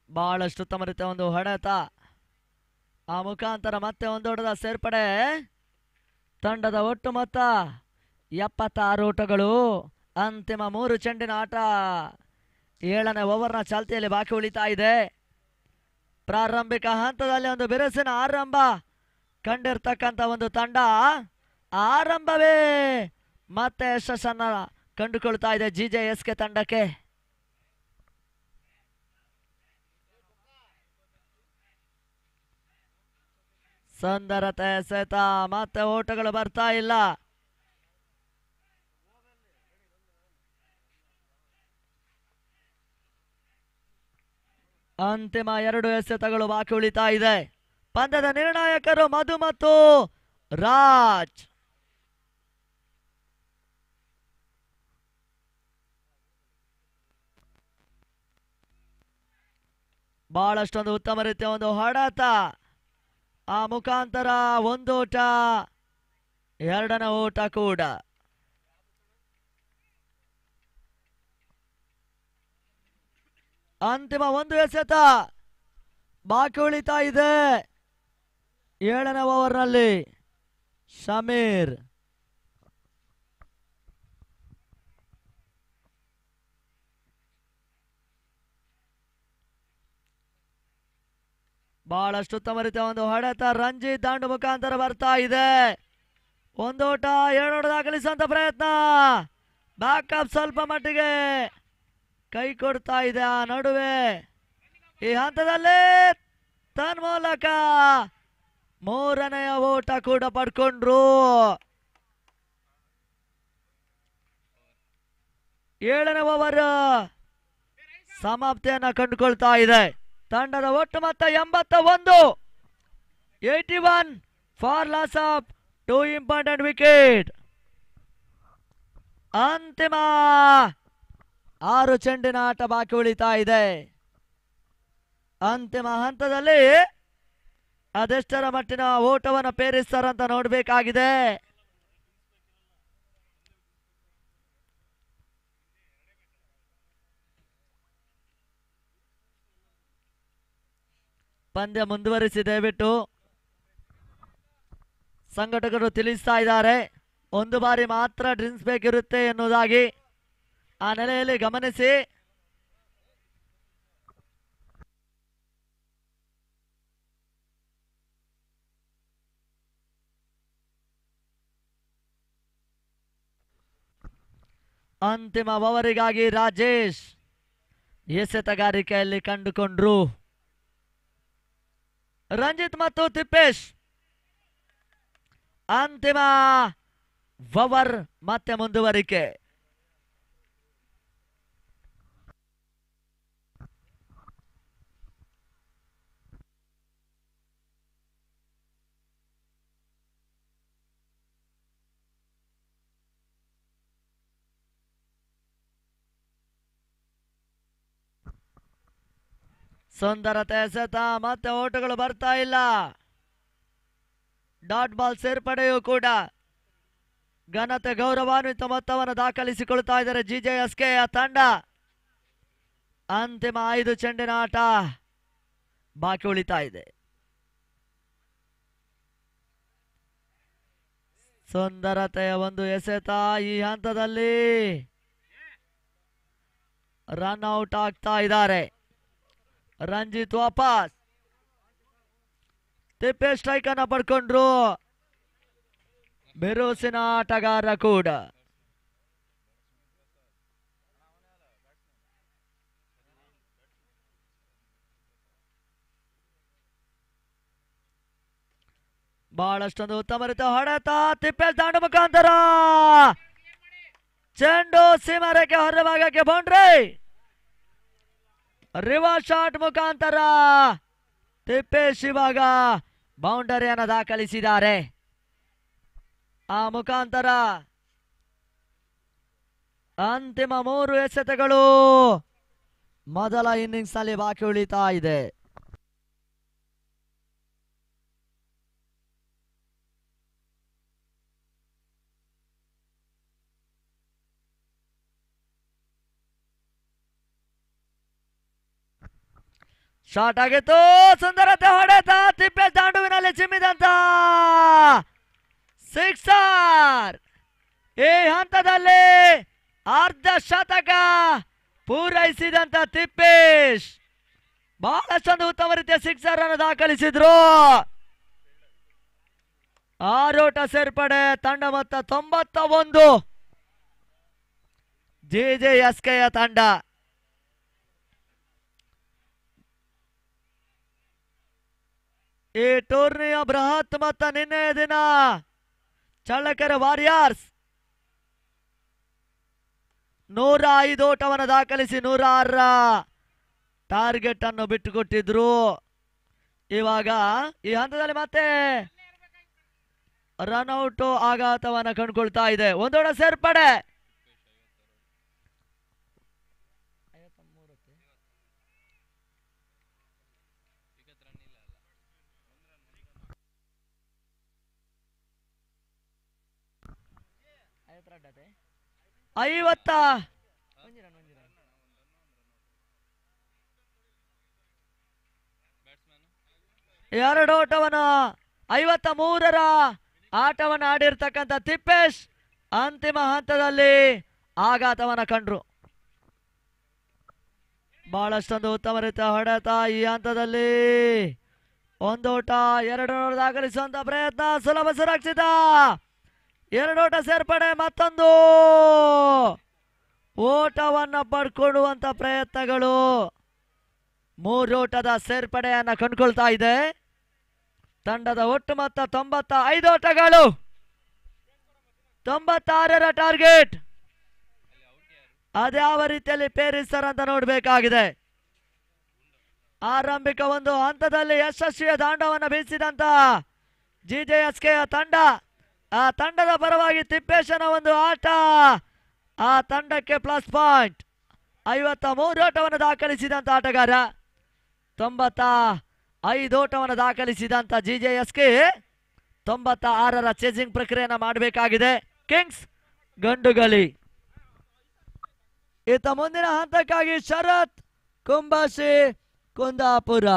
A: ಬಹಳಷ್ಟು ಉತ್ತಮ ರೀತಿಯ ಒಂದು ಹೊಡೆತ. ಆ ಮುಖಾಂತರ ಮತ್ತೆ ಒಂದು ಓಟದ ಸೇರ್ಪಡೆ. ತಂಡದ ಒಟ್ಟು ಮೊತ್ತ 76 ಓಟಗಳು. ಅಂತಿಮ 3 ಚೆಂಡಿನ ಆಟ 7ನೇ ಓವರ್ನ ಚಾಲ್ತಿಯಲ್ಲಿ ಬಾಕಿ ಉಳಿತಾ ಇದೆ. ಪ್ರಾರಂಭಿಕ ಹಂತದಲ್ಲಿ ಒಂದು ಬಿರುಸಿನ ಆರಂಭ ಕಂಡಿರ್ತಕ್ಕಂಥ ಒಂದು ತಂಡ ಆರಂಭವೇ ಮತ್ತೆ ಯಶಸ್ಸನ್ನ ಕಂಡುಕೊಳ್ತಾ ಇದೆ ಜಿಜೆಎಸ್ಕೆ ತಂಡಕ್ಕೆ. ಸುಂದರತೆ ಎಸೆತ. ಮತ್ತೆ ಓಟಗಳು ಬರ್ತಾ ಇಲ್ಲ. ಅಂತಿಮ 2 ಎಸೆತಗಳು ಬಾಕಿ ಉಳಿತಾ ಇದೆ. ಪಂದ್ಯದ ನಿರ್ಣಾಯಕರು ಮಧು ಮತ್ತು ರಾಜ್. ಬಹಳಷ್ಟೊಂದು ಉತ್ತಮ ರೀತಿಯ ಒಂದು ಹೊಡೆತ. ಆ ಮುಖಾಂತರ 1 ಓಟ, 2ನೇ ಓಟ ಕೂಡ. ಅಂತಿಮ 1 ಎಸೆತ ಬಾಕಿ ಉಳಿತಾ ಇದೆ 7ನೇ ಓವರ್ನಲ್ಲಿ. ಶಮೀರ್ ಬಹಳಷ್ಟು ಉತ್ತಮ ರೀತಿಯ ಒಂದು ಹೊಡೆತ. ರಂಜಿತ್ ದಾಂಡು ಮುಖಾಂತರ ಬರ್ತಾ ಇದೆ. 1 ಓಟ, 2 ಓಟ ದಾಖಲಿಸುವಂತ ಪ್ರಯತ್ನ. ಬ್ಯಾಕಪ್ ಸ್ವಲ್ಪ ಮಟ್ಟಿಗೆ ಕೈ ಕೊಡ್ತಾ ಇದೆ. ಆ ನಡುವೆ ಈ ಹಂತದಲ್ಲಿ ತನ್ಮೂಲಕ 3ನೇ ಓಟ ಕೂಡ ಪಡ್ಕೊಂಡ್ರು. 7ನೇ ಓವರ್ ಸಮಾಪ್ತಿಯನ್ನ ಕಂಡುಕೊಳ್ತಾ ಇದೆ. ತಂಡದ ಒಟ್ಟು ಮೊತ್ತ 81. 81 for loss of 2 important wicket. ಅಂತಿಮ 6 ಚೆಂಡಿನ ಆಟ ಬಾಕಿ ಉಳಿತಾ ಇದೆ. ಅಂತಿಮ ಹಂತದಲ್ಲಿ ಅದೆಷ್ಟರ ಮಟ್ಟಿನ ಓಟವನ್ನು ಪೇರಿಸ್ತಾರಂತ ನೋಡಬೇಕಾಗಿದೆ. ಪಂದ್ಯ ಮುಂದುವರಿಸಿ ದಯವಿಟ್ಟು ಸಂಘಟಕರು ತಿಳಿಸ್ತಾ ಇದ್ದಾರೆ. ಒಂದು ಬಾರಿ ಮಾತ್ರ ಡ್ರಿಂಕ್ಸ್ ಬೇಕಿರುತ್ತೆ ಎನ್ನುವುದಾಗಿ. ಆ ನೆಲೆಯಲ್ಲಿ ಗಮನಿಸಿ. ಅಂತಿಮ ಓವರಿಗಾಗಿ ರಾಜೇಶ್ ಎಸೆತಗಾರಿಕೆಯಲ್ಲಿ ಕಂಡುಕೊಂಡ್ರು. ರಂಜಿತ್ ಮತ್ತು ತಿಪ್ಪೇಶ್ ಅಂತಿಮ ಓವರ್ ಮತ್ತೆ ಮುಂದುವರಿಕೆ. ಸುಂದರತೆ ಎಸೆತ, ಮತ್ತೆ ಓಟಗಳು ಬರ್ತಾ ಇಲ್ಲ. ಡಾಟ್ ಬಾಲ್ ಸೇರ್ಪಡೆಯೂ ಕೂಡ ಘನತೆ ಗೌರವಾನ್ವಿತ ಮೊತ್ತವನ್ನು ದಾಖಲಿಸಿಕೊಳ್ತಾ ಇದ್ದಾರೆ ಜಿಜೆಎಸ್ಕೆ ತಂಡ. ಅಂತಿಮ 5 ಚೆಂಡಿನ ಆಟ ಬಾಕಿ ಉಳಿತಾ ಇದೆ. ಸುಂದರತೆಯ ಒಂದು ಎಸೆತ ಈ ಹಂತದಲ್ಲಿ ರನ್ ಔಟ್ ಆಗ್ತಾ ಇದ್ದಾರೆ. ರಂಜಿತ್ ವಾಪಸ್, ತಿಪ್ಪೆ ಸ್ಟ್ರೈಕ್ ಅನ್ನ ಪಡ್ಕೊಂಡ್ರು. ಬಿರುಸಿನ ಆಟಗಾರ ಕೂಡ. ಬಹಳಷ್ಟೊಂದು ಉತ್ತಮ ರೀತಿಯ ಹೊಡೆತ. ತಿಪ್ಪೆ ದಾಂಡು ಮುಖಾಂತರ ಚೆಂಡು ಸೀಮಾರೇಖೆ ಹೊರಭಾಗಕ್ಕೆ ಬೌಂಡ್ರಿ. ರಿವರ್ಸ್ ಶಾಟ್ ಮುಖಾಂತರ ತಿಪ್ಪೇಶ್ ಇವಾಗ ಬೌಂಡರಿಯನ್ನು ದಾಖಲಿಸಿದ್ದಾರೆ. ಆ ಮುಖಾಂತರ ಅಂತಿಮ 3 ಎಸೆತಗಳು ಮೊದಲ ಇನ್ನಿಂಗ್ಸ್ ನಲ್ಲಿ ಬಾಕಿ ಉಳಿತಾ ಇದೆ. ಶಾಟ್ ಆಗಿತ್ತು. ಸುಂದರತೆ ಹೊಡೆತ. ತಿಪ್ಪೇಶ್ ದಾಂಡುವಿನಲ್ಲಿ ಚಿಮ್ಮಿದಂತ ಸಿಕ್ಸರ್. ಈ ಹಂತದಲ್ಲಿ ಅರ್ಧ ಶತಕ ಪೂರೈಸಿದಂತ ತಿಪ್ಪೇಶ್ ಬಹಳಷ್ಟೊಂದು ಉತ್ತಮ ರೀತಿಯ ಸಿಕ್ಸರ್ ಅನ್ನು ದಾಖಲಿಸಿದ್ರು. 6 ಓಟ ಸೇರ್ಪಡೆ. ತಂಡ ಮೊತ್ತ 91. ಜೆಜೆಎಸ್ಕೆಯ ತಂಡ. ಈ ಟೂರ್ನಿಯ ಬೃಹತ್ ಮೊತ್ತ ನಿನ್ನೆಯ ದಿನ ಚಳ್ಳಕೆರೆ ವಾರಿಯರ್ಸ್ 105 ಓಟವನ್ನು ದಾಖಲಿಸಿ 106ರ ಟಾರ್ಗೆಟ್ ಅನ್ನು ಬಿಟ್ಟುಕೊಟ್ಟಿದ್ರು. ಇವಾಗ ಈ ಹಂತದಲ್ಲಿ ಮತ್ತೆ ರನ್ಔಟ್ ಆಘಾತವನ್ನು ಕಂಡುಕೊಳ್ತಾ ಇದೆ. ಒಂದೋಡ ಸೇರ್ಪಡೆ. ಐವತ್ತ 2 ಓಟವನ್ನು 53ರ ಆಟವನ್ನು ಆಡಿರ್ತಕ್ಕಂಥ ತಿಪ್ಪೇಶ್ ಅಂತಿಮ ಹಂತದಲ್ಲಿ ಆಘಾತವನ್ನು ಕಂಡ್ರು. ಬಹಳಷ್ಟೊಂದು ಉತ್ತಮ ರೀತಿಯ ಹೊಡೆತ. ಈ ಹಂತದಲ್ಲಿ 1 ಓಟ 2 ದಾಖಲಿಸುವಂತ ಪ್ರಯತ್ನ. ಸುಲಭ ಸುರಕ್ಷಿತ. 2 ಓಟ ಸೇರ್ಪಡೆ. ಮತ್ತೊಂದು ಓಟವನ್ನು ಪಡ್ಕೊಳ್ಳುವಂತ ಪ್ರಯತ್ನಗಳು. 3 ಓಟದ ಸೇರ್ಪಡೆಯನ್ನ ಕಂಡುಕೊಳ್ತಾ ಇದೆ. ತಂಡದ ಒಟ್ಟು ಮೊತ್ತ 95 ಓಟಗಳು. 96ರ ಟಾರ್ಗೆಟ್ ಅದ್ಯಾವ ರೀತಿಯಲ್ಲಿ ಪೇರಿಸ್ತಾರಂತ ನೋಡಬೇಕಾಗಿದೆ. ಆರಂಭಿಕ ಒಂದು ಹಂತದಲ್ಲಿ ಯಶಸ್ವಿಯ ದಾಂಡವನ್ನು ಬೀಸಿದಂತ ಜಿಜೆಎಸ್ಕೆ ತಂಡ. ಆ ತಂಡದ ಪರವಾಗಿ ತಿಪ್ಪೇಶನ ಒಂದು ಆಟ. ಆ ತಂಡಕ್ಕೆ ಪ್ಲಸ್ ಪಾಯಿಂಟ್. 53 ಓಟವನ್ನು ದಾಖಲಿಸಿದಂತ ಆಟಗಾರ. 95 ಓಟವನ್ನು ದಾಖಲಿಸಿದಂತ GJSK 96ರ ಚೇಸಿಂಗ್ ಪ್ರಕ್ರಿಯೆಯನ್ನು ಮಾಡಬೇಕಾಗಿದೆ. ಕಿಂಗ್ಸ್ ಗಂಡುಗಲಿ. ಇತ್ತ ಮುಂದಿನ ಹಂತಕ್ಕಾಗಿ ಶರತ್ ಕುಂಬಾಶಿ ಕುಂದಾಪುರ.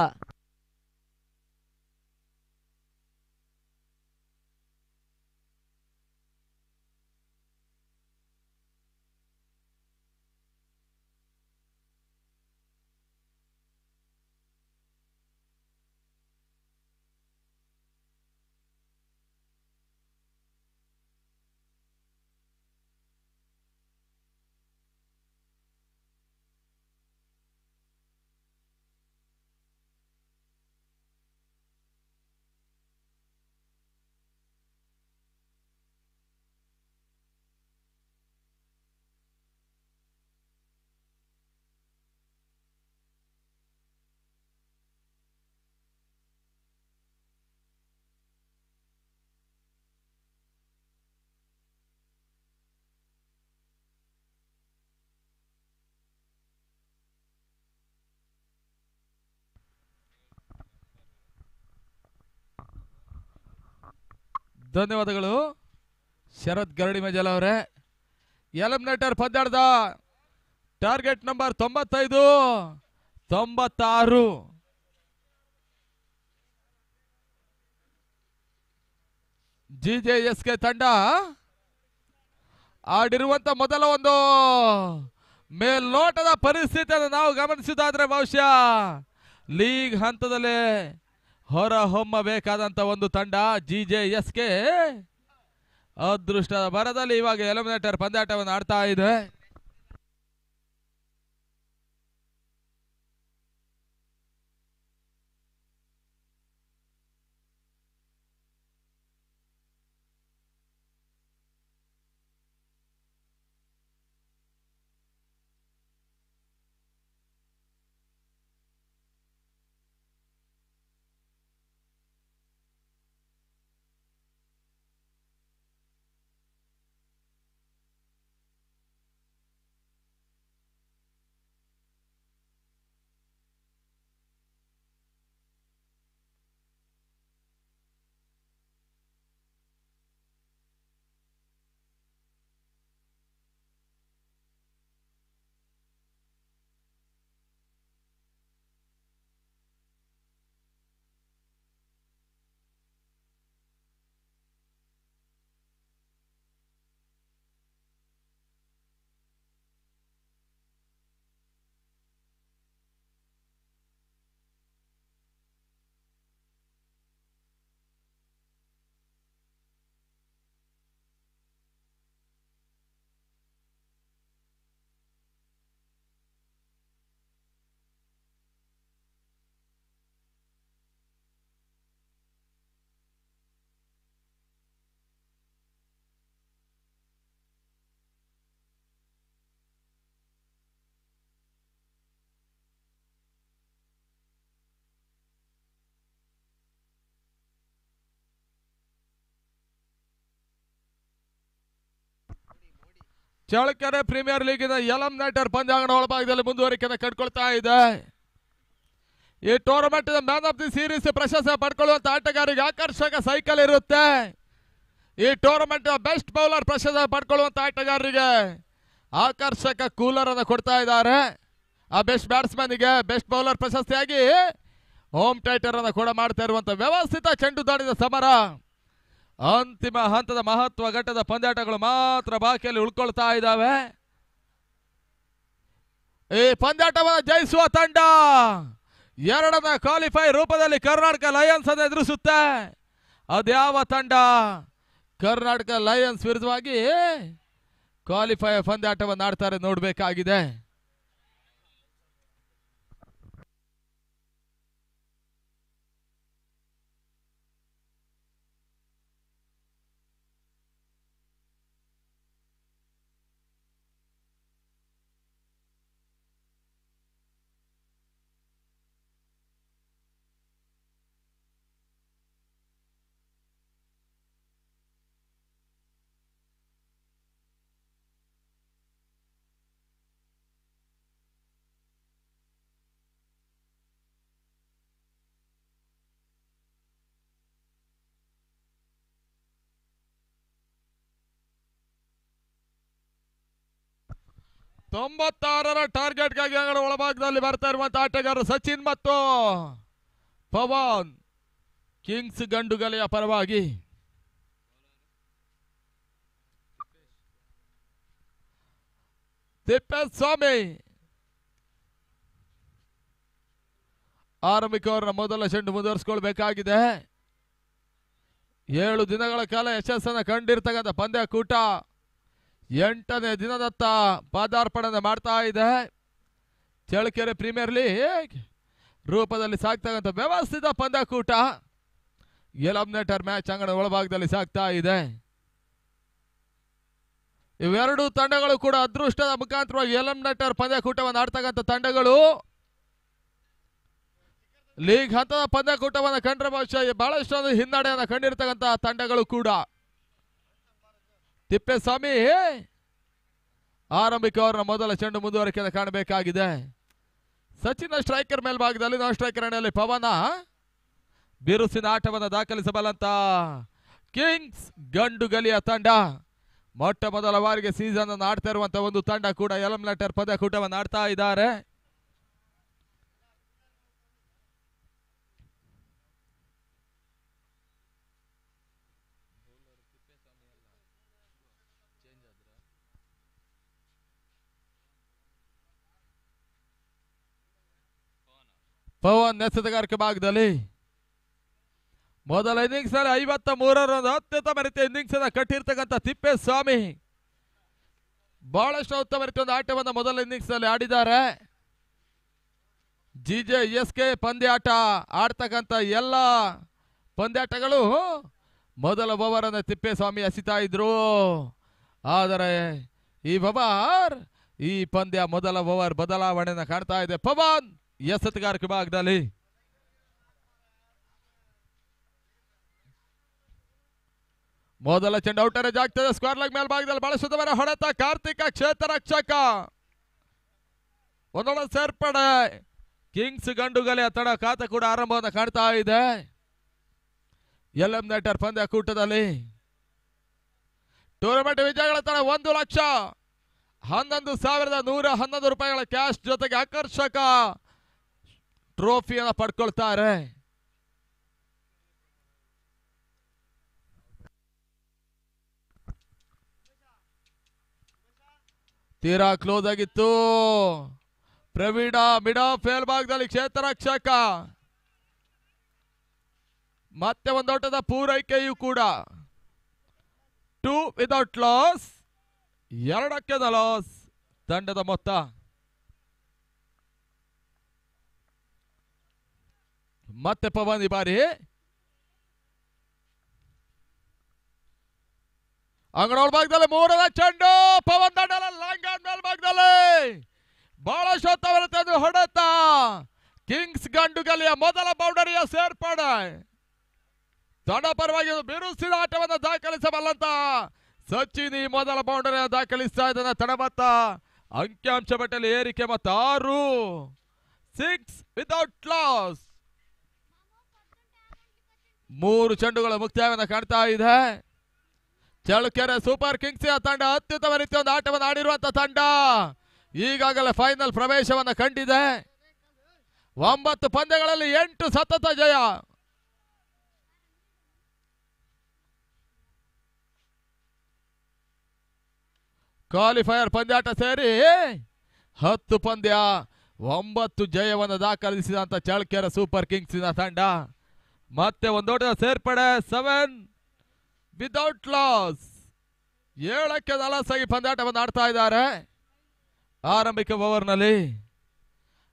C: ಧನ್ಯವಾದಗಳು ಶರತ್ ಗರಡಿ ಮೇಜಲ್ ಅವರೇ. ಎಲಿಮಿನೇಟರ್ ಪಂದ್ಯಾಟದ ಟಾರ್ಗೆಟ್ ನಂಬರ್ 95 96 GJSK ತಂಡ ಆಡಿರುವಂತ ಮೊದಲ ಒಂದು ಮೇಲ್ನೋಟದ ಪರಿಸ್ಥಿತಿಯನ್ನು ನಾವು ಗಮನಿಸಿದಾದ್ರೆ ಬಹುಶಃ ಲೀಗ್ ಹಂತದಲ್ಲಿ ಹೊರ ಹೊಮ್ಮಬೇಕಾದಂತ ಒಂದು ತಂಡ GJSK ಅದೃಷ್ಟದ ಬರದಲ್ಲಿ ಇವಾಗ ಎಲಿಮಿನೇಟರ್ ಪಂದ್ಯಾಟವನ್ನು ಆಡ್ತಾ ಇದೆ. ಚಳ್ಳಕೆರೆ ಪ್ರೀಮಿಯರ್ ಲೀಗಿನ ಎಲಿಮಿನೇಟರ್ ಪಂದ್ಯಾಂಗಣ ಒಳಭಾಗದಲ್ಲಿ ಮುಂದುವರಿಕೆಯನ್ನು ಕಂಡುಕೊಳ್ತಾ ಇದೆ. ಈ tournament man of the series ಪ್ರಶಸ್ತಿ ಪಡ್ಕೊಳ್ಳುವಂತ ಆಟಗಾರರಿಗೆ ಆಕರ್ಷಕ ಸೈಕಲ್ ಇರುತ್ತೆ. ಈ ಟೂರ್ನಮೆಂಟ್ ಬೆಸ್ಟ್ ಬೌಲರ್ ಪ್ರಶಸ್ತಿ ಪಡ್ಕೊಳ್ಳುವಂತ ಆಟಗಾರರಿಗೆ ಆಕರ್ಷಕ ಕೂಲರ್ ಅನ್ನು ಕೊಡ್ತಾ ಇದ್ದಾರೆ. ಆ ಬೆಸ್ಟ್ ಬ್ಯಾಟ್ಸ್ಮನ್ಗೆ ಬೆಸ್ಟ್ ಬೌಲರ್ ಪ್ರಶಸ್ತಿಯಾಗಿ ಹೋಮ್ ಟೈಟರ್ ಅನ್ನು ಕೂಡ ಮಾಡ್ತಾ ಇರುವಂತ ವ್ಯವಸ್ಥಿತ ಚೆಂಡು ದಾಳಿದ ಸಮರ. ಅಂತಿಮ ಹಂತದ ಮಹತ್ವ ಘಟ್ಟದ ಪಂದ್ಯಾಟಗಳು ಮಾತ್ರ ಬಾಕಿಯಲ್ಲಿ ಉಳ್ಕೊಳ್ತಾ ಇದ್ದಾವೆ. ಈ ಪಂದ್ಯಾಟವನ್ನು ಜಯಿಸುವ ತಂಡ ಎರಡನ ಕ್ವಾಲಿಫೈ ರೂಪದಲ್ಲಿ ಕರ್ನಾಟಕ ಲಯನ್ಸ್ ಅನ್ನು ಎದುರಿಸುತ್ತೆ. ಅದ್ಯಾವ ತಂಡ? ಕರ್ನಾಟಕ ಲಯನ್ಸ್ ವಿರುದ್ಧವಾಗಿ ಕ್ವಾಲಿಫೈ ಪಂದ್ಯಾಟವನ್ನು ಆಡ್ತಾರೆ ನೋಡಬೇಕಾಗಿದೆ. 96ರ ಟಾರ್ಗೆಟ್ಗಾಗಿ ಅಂಗಣ ಒಳಭಾಗದಲ್ಲಿ ಬರ್ತಾ ಇರುವಂತಹ ಆಟಗಾರರು ಸಚಿನ್ ಮತ್ತು ಪವನ್ ಕಿಂಗ್ಸ್ ಗಂಡುಗಲೆಯ ಪರವಾಗಿ. ತಿಪ್ಪೇಸ್ವಾಮಿ ಆರಂಭಿಕ ಅವರ ಮೊದಲ ಚೆಂಡು ಮುಂದುವರಿಸಿಕೊಳ್ಬೇಕಾಗಿದೆ. 7 ದಿನಗಳ ಕಾಲ ಯಶಸ್ಸನ್ನು ಕಂಡಿರ್ತಕ್ಕಂಥ ಪಂದ್ಯಕೂಟ 8ನೇ ದಿನದತ್ತ ಪಾದಾರ್ಪಣೆ ಮಾಡ್ತಾ ಇದೆ. ಚಳ್ಳಕೆರೆ ಪ್ರೀಮಿಯರ್ ಲೀಗ್ ರೂಪದಲ್ಲಿ ಸಾಗ್ತಕ್ಕಂಥ ವ್ಯವಸ್ಥಿತ ಪಂದ್ಯಕೂಟ ಎಲಿಮಿನೇಟರ್ ಮ್ಯಾಚ್ ಅಂಗಣ ಒಳಭಾಗದಲ್ಲಿ ಸಾಗ್ತಾ ಇದೆ. ಇವೆರಡು ತಂಡಗಳು ಕೂಡ ಅದೃಷ್ಟದ ಮುಖಾಂತರವಾಗಿ ಎಲಿಮಿನೇಟರ್ ಪಂದ್ಯಕೂಟವನ್ನು ಆಡ್ತಕ್ಕಂಥ ತಂಡಗಳು. ಲೀಗ್ ಹಂತದ ಪಂದ್ಯಕೂಟವನ್ನು ಕಂಡ್ರೆ ಬಹುಶಃ ಬಹಳಷ್ಟು ಹಿನ್ನಡೆಯನ್ನು ಕಂಡಿರ್ತಕ್ಕಂಥ ತಂಡಗಳು ಕೂಡ. ತಿಪ್ಪೇಸ್ವಾಮಿ ಆರಂಭಿಕ ಅವರ ಮೊದಲ ಚೆಂಡು ಮುಂದುವರಿಕೆಯನ್ನು ಕಾಣಬೇಕಾಗಿದೆ. ಸಚಿನ್ ಸ್ಟ್ರೈಕರ್ ಮೇಲ್ಭಾಗದಲ್ಲಿ ನಾನ್ ಸ್ಟ್ರೈಕರ್ ಅಡಿಯಲ್ಲಿ ಪವನ ಬಿರುಸಿನ ಆಟವನ್ನು ದಾಖಲಿಸಬಲ್ಲಂತ ಕಿಂಗ್ಸ್ ಗಂಡುಗಲಿಯ ತಂಡ ಮೊಟ್ಟ ಮೊದಲ ಬಾರಿಗೆ ಸೀಸನ್ ಅನ್ನು ಆಡ್ತಾ ಇರುವಂತಹ ಒಂದು ತಂಡ ಕೂಡ ಎಲಿಮಿನೇಟರ್ ಪಂದ್ಯಕೂಟವನ್ನು ಆಡ್ತಾ ಇದ್ದಾರೆ. ಪವನ್ ಎಸೆತಗಾರಿಕೆ ಭಾಗದಲ್ಲಿ ಮೊದಲ ಇನ್ನಿಂಗ್ಸ್ ನಲ್ಲಿ 53 ರನ್ ಅತ್ಯುತ್ತಮ ರೀತಿಯ ಇನ್ನಿಂಗ್ಸ್ ಅನ್ನು ಕಟ್ಟಿರ್ತಕ್ಕಂಥ ತಿಪ್ಪೇಸ್ವಾಮಿ ಬಹಳಷ್ಟು ಉತ್ತಮ ರೀತಿಯ ಒಂದು ಆಟವನ್ನು ಮೊದಲ ಇನ್ನಿಂಗ್ಸ್ ನಲ್ಲಿ ಆಡಿದ್ದಾರೆ. GJSK ಪಂದ್ಯಾಟ ಆಡ್ತಕ್ಕಂಥ ಎಲ್ಲ ಪಂದ್ಯಾಟಗಳು ಮೊದಲ ಓವರ್ ಅನ್ನು ತಿಪ್ಪೇಸ್ವಾಮಿ ಎಸಿತಾ ಇದ್ರು. ಆದರೆ ಈ ಓವರ್ ಈ ಪಂದ್ಯ ಮೊದಲ ಓವರ್ ಬದಲಾವಣೆಯನ್ನು ಕಾಣ್ತಾ ಇದೆ. ಪವನ್ ಎಸೆತಗಾರಿಕೆ ಭಾಗದಲ್ಲಿ ಮೊದಲ ಚೆಂಡು ಔಟರೇಜ್ ಆಗ್ತದೆ. ಸ್ಕ್ವೇರ್ ಲೆಗ್ ಮೇಲ್ಭಾಗದಲ್ಲಿ ಬಹಳ ಸುಂದರ ಹೊಡೆತ. ಕಾರ್ತಿಕ ಕ್ಷೇತ್ರ ರಕ್ಷಕ ಒಂದೊಳ ಸೇರ್ಪಡೆ. ಕಿಂಗ್ಸ್ ಗಂಡುಗಲೆಯ ತಡ ಖಾತ ಕೂಡ ಆರಂಭವನ್ನು ಕಾಣ್ತಾ ಇದೆ. ಎಲಿಮಿನೇಟರ್ ಪಂದ್ಯಕೂಟದಲ್ಲಿ ಟೂರ್ನಮೆಂಟ್ ವಿಜಯಗಳ ತಡ 1,11,111 ರೂಪಾಯಿಗಳ ಕ್ಯಾಶ್ ಜೊತೆಗೆ ಆಕರ್ಷಕ ಟ್ರೋಫಿಯನ್ನು ಪಡ್ಕೊಳ್ತಾರೆ. ತೀರಾ ಕ್ಲೋಸ್ ಆಗಿತ್ತು. ಪ್ರವೀಣ ಮಿಡ್ ಆಫ್ ಮೇಲ್ಭಾಗದಲ್ಲಿ ಕ್ಷೇತ್ರ ರಕ್ಷಕ ಮತ್ತೆ ಒಂದೋಟದ ಪೂರೈಕೆಯೂ ಕೂಡ 2 ವಿದೌಟ್ ಲಾಸ್. 2ಕ್ಕೆ ಲಾಸ್ ತಂಡದ ಮೊತ್ತ. ಮತ್ತೆ ಪವನ್ ಈ ಬಾರಿ ಅಂಗಣ ಒಳಭಾಗದಲ್ಲಿ 3ರ ಚೆಂಡು ಪವನ್ ದಂಡಲ ಲಾಂಗ್ ಮೇಲ್ಭಾಗದಲ್ಲಿ ಬಹಳಷ್ಟು ಹೊತ್ತು ಹೊಡೆತ. ಕಿಂಗ್ಸ್ ಗಂಡುಗಲಿಯ ಮೊದಲ ಬೌಂಡರಿಯ ಸೇರ್ಪಡೆ. ತಂಡ ಪರವಾಗಿ ಬಿರುಸಿದ ಆಟವನ್ನು ದಾಖಲಿಸಬಲ್ಲಂತ ಸಚಿನ್ ಈ ಮೊದಲ ಬೌಂಡರಿಯನ್ನು ದಾಖಲಿಸ್ತಾ ಇದ್ದಾನೆ. ತಡಮತ್ತ ಅಂಕಿಅಂಶ ಪಟ್ಟಿಯಲ್ಲಿ ಏರಿಕೆ ಮತ್ತು 6 6 ವಿದೌಟ್ ಲಾಸ್. 3 ಚೆಂಡುಗಳ ಮುಕ್ತಾಯವನ್ನು ಕಾಣ್ತಾ ಇದೆ. ಚಳ್ಳಕೆರೆ ಸೂಪರ್ ಕಿಂಗ್ಸ್ ತಂಡ ಅತ್ಯುತ್ತಮ ರೀತಿಯ ಒಂದು ಆಟವನ್ನು ಆಡಿರುವಂತಹ ತಂಡ ಈಗಾಗಲೇ ಫೈನಲ್ ಪ್ರವೇಶವನ್ನು ಕಂಡಿದೆ. 9 ಪಂದ್ಯಗಳಲ್ಲಿ 8 ಸತತ ಜಯ. ಕ್ವಾಲಿಫೈಯರ್ ಪಂದ್ಯಾಟ ಸೇರಿ 10 ಪಂದ್ಯ 9 ಜಯವನ್ನು ದಾಖಲಿಸಿದಂತ ಚಳ್ಳಕೆರೆ ಸೂಪರ್ ಕಿಂಗ್ಸಿನ ತಂಡ ಮತ್ತೆ ಒಂದೋಟದ ಸೇರ್ಪಡೆ. 7 ವಿದೌಟ್ ಲಾಸ್. 7ಕ್ಕೆ ಲಾಸಾಗಿ ಪಂದ್ಯಾಟವನ್ನು ಆಡ್ತಾ ಇದ್ದಾರೆ. ಆರಂಭಿಕ ಓವರ್ನಲ್ಲಿ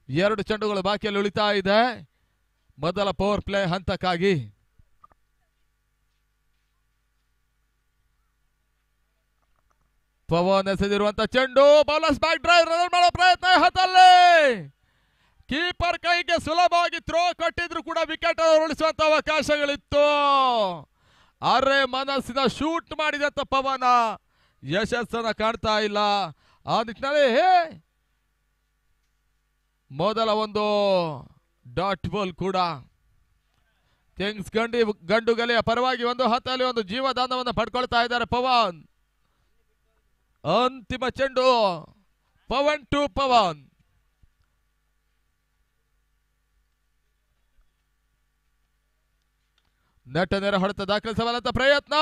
C: 2 ಚೆಂಡುಗಳು ಬಾಕಿಯಲ್ಲಿ ಉಳಿತಾ ಇದೆ ಮೊದಲ ಪವರ್ ಪ್ಲೇ ಹಂತಕ್ಕಾಗಿ. ಪವನ್ ಎಸೆದಿರುವಂತಹ ಚೆಂಡು ಬೌಲರ್ಸ್ ಬ್ಯಾಕ್ ಡ್ರೈವ್ ರನ್ ಮಾಡೋ ಪ್ರಯತ್ನ ಹತ್ತಲ್ಲಿ ಕೀಪರ್ ಕೈಗೆ ಸುಲಭವಾಗಿ ಥ್ರೋ ಕೊಟ್ಟಿದ್ರು ಕೂಡ ವಿಕೆಟ್ ಉರುಳಿಸುವಂತ ಅವಕಾಶಗಳಿತ್ತು. ಅರೆ ಮನಸ್ಸಿನ ಶೂಟ್ ಮಾಡಿದಂತ ಪವನ ಯಶಸ್ಸನ್ನ ಕಾಣ್ತಾ ಇಲ್ಲ. ಆ ನಿಟ್ಟಿನಲ್ಲಿ ಮೊದಲ ಒಂದು ಡಾಟ್ ಬಾಲ್ ಕೂಡ ಕಿಂಗ್ಸ್ ಗಂಡುಗಲಿಯ ಪರವಾಗಿ ಒಂದು ಹತ್ತಲ್ಲಿ ಒಂದು ಜೀವದಾನವನ್ನು ಪಡ್ಕೊಳ್ತಾ ಇದ್ದಾರೆ ಪವನ್. ಅಂತಿಮ ಚೆಂಡು ಪವನ್ ಟು ಪವನ್. ನೆಟ್ ನೇರ ಹೊಡೆತ ದಾಖಲಿಸಬಲ್ಲಂತ ಪ್ರಯತ್ನ.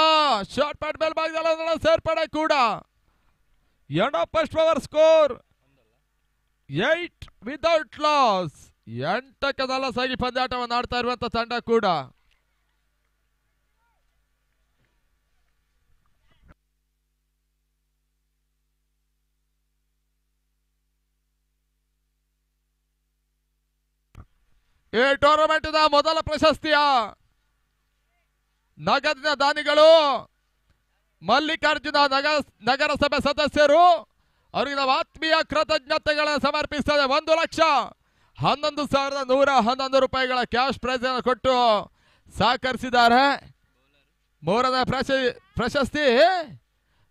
C: ಶಾರ್ಟ್ ಪ್ಯಾಡ್ ಮೇಲ್ಭಾಗದಲ್ಲಿ ಸೇರ್ಪಡೆ ಕೂಡ. End of first over score 8 without loss. 8ಕ್ಕೆ 4 ಆಗಿ ಪಂದ್ಯಾಟವನ್ನು ಆಡ್ತಾ ಇರುವಂತ ತಂಡ ಕೂಡ. ಈ ಟೂರ್ನಮೆಂಟ್ ಮೊದಲ ಪ್ರಶಸ್ತಿಯ ನಗದಿನ ದಾನಿಗಳು ಮಲ್ಲಿಕಾರ್ಜುನ ನಗರಸಭೆ ಸದಸ್ಯರು. ಅವರಿಗೆ ನಾವು ಆತ್ಮೀಯ ಕೃತಜ್ಞತೆಗಳನ್ನು ಸಮರ್ಪಿಸ್ತೇವೆ. 1,11,111 ರೂಪಾಯಿಗಳ ಕ್ಯಾಶ್ ಪ್ರೈಸ್ ಅನ್ನು ಕೊಟ್ಟು ಸಹಕರಿಸಿದ್ದಾರೆ. ಮೂರನೇ ಪ್ರಶಸ್ತಿ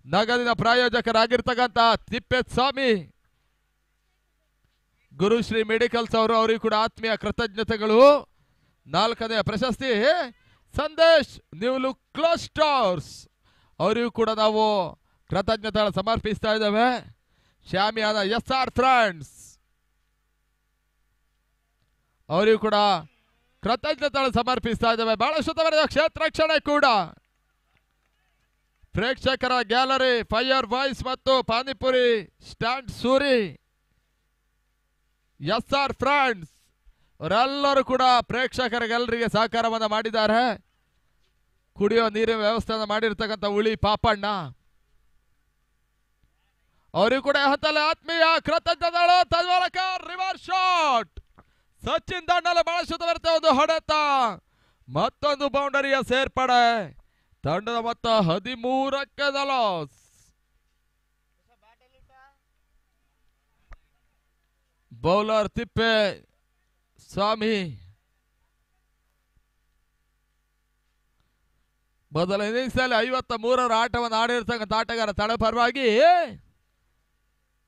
C: ನಗದಿನ ಪ್ರಾಯೋಜಕರಾಗಿರ್ತಕ್ಕಂಥ ತಿಪ್ಪೇಸ್ವಾಮಿ ಗುರುಶ್ರೀ ಮೆಡಿಕಲ್ಸ್ ಅವರು, ಅವರಿಗೂ ಕೂಡ ಆತ್ಮೀಯ ಕೃತಜ್ಞತೆಗಳು. 4ನೇ ಪ್ರಶಸ್ತಿ Sandesh new look close stores, ಅವರಿಗೂ ಕೂಡ ನಾವು ಕೃತಜ್ಞತೆಗಳನ್ನು ಸಮರ್ಪಿಸ್ತಾ ಇದ್ದೇವೆ. ಶಾಮಿಯಾನ SR ಫ್ರೆಂಡ್ಸ್, ಅವರಿಗೂ ಕೂಡ ಕೃತಜ್ಞತೆಗಳನ್ನು ಸಮರ್ಪಿಸ್ತಾ ಇದ್ದೇವೆ. ಬಹಳಷ್ಟು ತವರ ಕ್ಷೇತ್ರ ರಕ್ಷಣೆ ಕೂಡ. ಪ್ರೇಕ್ಷಕರ ಗ್ಯಾಲರಿ, ಫೈರ್ ವಾಯ್ಸ್ ಮತ್ತು panipuri stand Suri, SR friends ಅವರೆಲ್ಲರೂ ಕೂಡ ಪ್ರೇಕ್ಷಕರಿಗೆಲ್ಲರಿಗೆ ಸಹಕಾರವನ್ನು ಮಾಡಿದ್ದಾರೆ. ಕುಡಿಯುವ ನೀರಿನ ವ್ಯವಸ್ಥೆಯನ್ನು ಮಾಡಿರ್ತಕ್ಕಂಥ ಉಳಿ ಪಾಪಣ್ಣ, ಅವರಿಗೂ ಕೂಡ ಹತ್ತಲೆ ಆತ್ಮೀಯ ಕೃತಜ್ಞತೆಗಳು. ತನ್ಮೂಲಕ ರಿವರ್ಸ್ ಶಾಟ್ ಸಚಿನ್ ದಂಡಲೆ ಬಹಳಷ್ಟು ಬರುತ್ತೆ. ಒಂದು ಹೊಡೆತ, ಮತ್ತೊಂದು ಬೌಂಡರಿಯ ಸೇರ್ಪಡೆ. ತಂಡದ ಮೊತ್ತ 13ಕ್ಕೆ 4. ಬೌಲರ್ ತಿಪ್ಪೆ ಸ್ವಾಮಿ ಮೊದಲ ಇನ್ನಿಂಗ್ಸ್ ಅಲ್ಲಿ 53ರ ಆಟವನ್ನು ಆಡಿರ್ತಕ್ಕಂಥ ಆಟಗಾರ ತಂಡ ಪರವಾಗಿ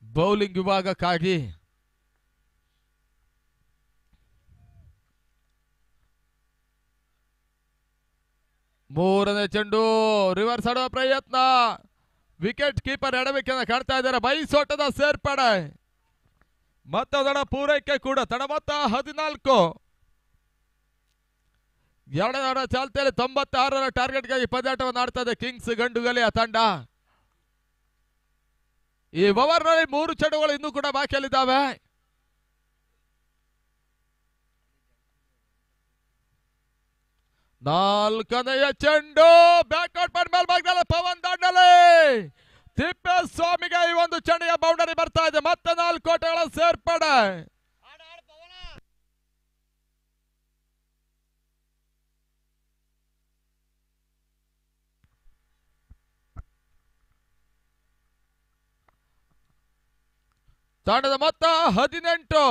C: ಬೌಲಿಂಗ್ ವಿಭಾಗಕ್ಕಾಗಿ ಮೂರನೇ ಚೆಂಡು ರಿವರ್ಸ್ ಆಡುವ ಪ್ರಯತ್ನ. ವಿಕೆಟ್ ಕೀಪರ್ ಎಡವಿಕೆಯನ್ನು ಕಾಣ್ತಾ ಇದ್ದಾರೆ. ಬೈಸೋಟದ ಸೇರ್ಪಡೆ, ಮತ್ತೊಂದಡ ಪೂರೈಕೆ ಕೂಡ. ತಡ ಮೊತ್ತ 14. ಎರಡನೇ ಆಟ ಚಾಲ್ತಿಯಲ್ಲಿ 96ರ ಟಾರ್ಗೆಟ್ಗಾಗಿ ಪಂದ್ಯಾಟವನ್ನು ಆಡ್ತಾ ಇದೆ ಕಿಂಗ್ಸ್ ಗಂಡುಗಲಿಯ ತಂಡ. ಈ ಓವರ್ನಲ್ಲಿ 3 ಚೆಂಡುಗಳು ಇನ್ನೂ ಕೂಡ ಬಾಕಿಯಲ್ಲಿದ್ದಾವೆ. ನಾಲ್ಕನೆಯ ಚೆಂಡು ಬ್ಯಾಕ್ಔಟ್ ಪಡ್ ಮೇಲ್ಭಾಗದಲ್ಲಿ ಪವನ್ ದಾಂಡಲೆ. ತಿಪ್ಪೇಸ್ವಾಮಿಗೆ ಈ ಒಂದು ಚೆಂಡಿಗೆ ಬೌಂಡರಿ ಬರ್ತಾ ಇದೆ. ಮತ್ತೆ 4 ಓಟಗಳ ಸೇರ್ಪಡೆ. ತಂಡದ ಮೊತ್ತ 18.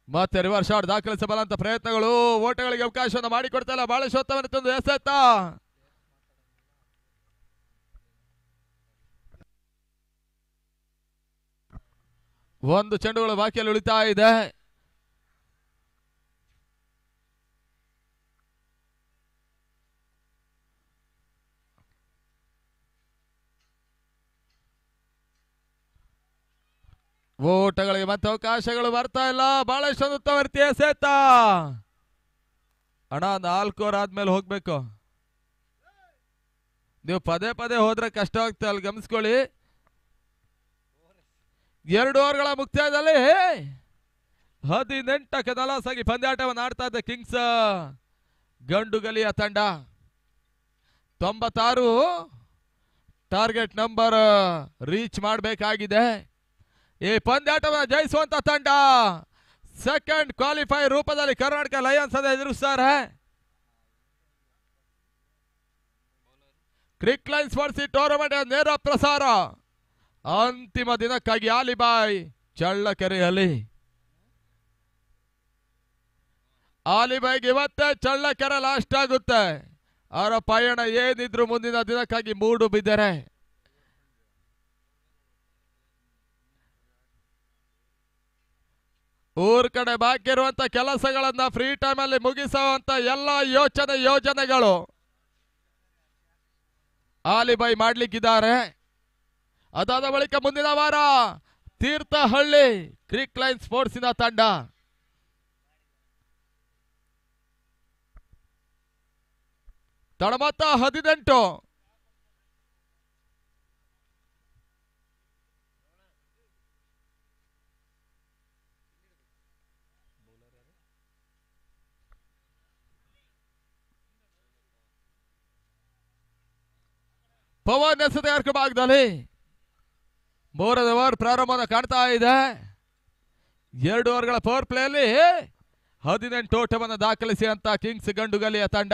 C: ಮತ್ತೆ ರಿವರ್ಸ್ ಶಾಟ್ ದಾಖಲಿಸಬಲ್ಲಂತ ಪ್ರಯತ್ನಗಳು. ಓಟಗಳಿಗೆ ಅವಕಾಶವನ್ನು ಮಾಡಿಕೊಡ್ತಾ ಇಲ್ಲ. ಬಹಳ ಶೋತ್ತವನ್ನು ಎಸೆತ. ಒಂದು ಚೆಂಡುಗಳು ಬಾಕಿಯಲ್ಲಿ ಉಳಿತಾ ಇದೆ. ಓಟಗಳಿಗೆ ಮತ್ತೆ ಅವಕಾಶಗಳು ಬರ್ತಾ ಇಲ್ಲ. ಬಹಳಷ್ಟು ಉತ್ತಮರ್ತಿ ಎಸೆತ. ಅಣ್ಣ 4 ಓವರ್ ಆದ್ಮೇಲೆ ಹೋಗ್ಬೇಕು. ನೀವು ಪದೇ ಪದೇ ಹೋದ್ರೆ ಕಷ್ಟ ಆಗ್ತದೆ, ಅಲ್ಲಿ ಗಮನಿಸ್ಕೊಳ್ಳಿ. 2 ಓವರ್ಗಳ ಮುಕ್ತಾಯದಲ್ಲಿ 18ಕ್ಕೆ 4 ಆಗಿ ಪಂದ್ಯಾಟವನ್ನು ಆಡ್ತಾ ಇದ್ದ ಕಿಂಗ್ಸ್ ಗಂಡುಗಲಿಯ ತಂಡ. 96 ಟಾರ್ಗೆಟ್ ನಂಬರ್ ರೀಚ್ ಮಾಡಬೇಕಾಗಿದೆ. ಈ ಪಂದ್ಯಾಟವನ್ನು ಜಯಿಸುವಂತ ತಂಡ ಸೆಕೆಂಡ್ ಕ್ವಾಲಿಫೈ ರೂಪದಲ್ಲಿ ಕರ್ನಾಟಕ ಲಯನ್ಸ್ ಅನ್ನು ಎದುರಿಸ್ತಾರೆ. ಕ್ರಿಕ್ ಲೈನ್ ಸ್ಪರ್ಶಿ ಟೂರ್ನಮೆಂಟ್ ನೇರ ಪ್ರಸಾರ ಅಂತಿಮ ದಿನಕ್ಕಾಗಿ ಆಲಿಬಾಯ್ ಚಳ್ಳಕೆರೆಯಲ್ಲಿ. ಆಲಿಬಾಯ್ಗೆ ಇವತ್ತೇ ಚಳ್ಳಕೆರೆ ಲಾಸ್ಟ್ ಆಗುತ್ತೆ. ಅವರ ಪಯಣ ಏನಿದ್ರು ಮುಂದಿನ ದಿನಕ್ಕಾಗಿ ಮೂಡು ಬಿದ್ದರೆ. ಊರ್ ಕಡೆ ಬಾಕಿ ಇರುವಂತ ಕೆಲಸಗಳನ್ನ ಫ್ರೀ ಟೈಮ್ ಅಲ್ಲಿ ಮುಗಿಸುವಂತ ಎಲ್ಲ ಯೋಜನೆಗಳು ಆಲಿಬೈ ಮಾಡ್ಲಿಕ್ಕಿದ್ದಾರೆ. ಅದಾದ ಬಳಿಕ ಮುಂದಿನ ವಾರ ತೀರ್ಥಹಳ್ಳಿ ಕ್ರಿಕ್ ಲೈನ್ ಸ್ಪೋರ್ಟ್ಸಿನ ತಂಡ ತಳಮತ್ತ 18 ಪವನ್ ಎಸೆದ ಭಾಗದಲ್ಲಿ 3ನೇ ಓವರ್ ಪ್ರಾರಂಭವನ್ನು ಕಾಣ್ತಾ ಇದೆ. 2 ಓವರ್ಗಳ ಪವರ್ ಪ್ಲೇ ಅಲ್ಲಿ 18 ಓಟವನ್ನು ದಾಖಲಿಸಿ ಅಂತ ಕಿಂಗ್ಸ್ ಗಂಡುಗಲಿಯ ತಂಡ.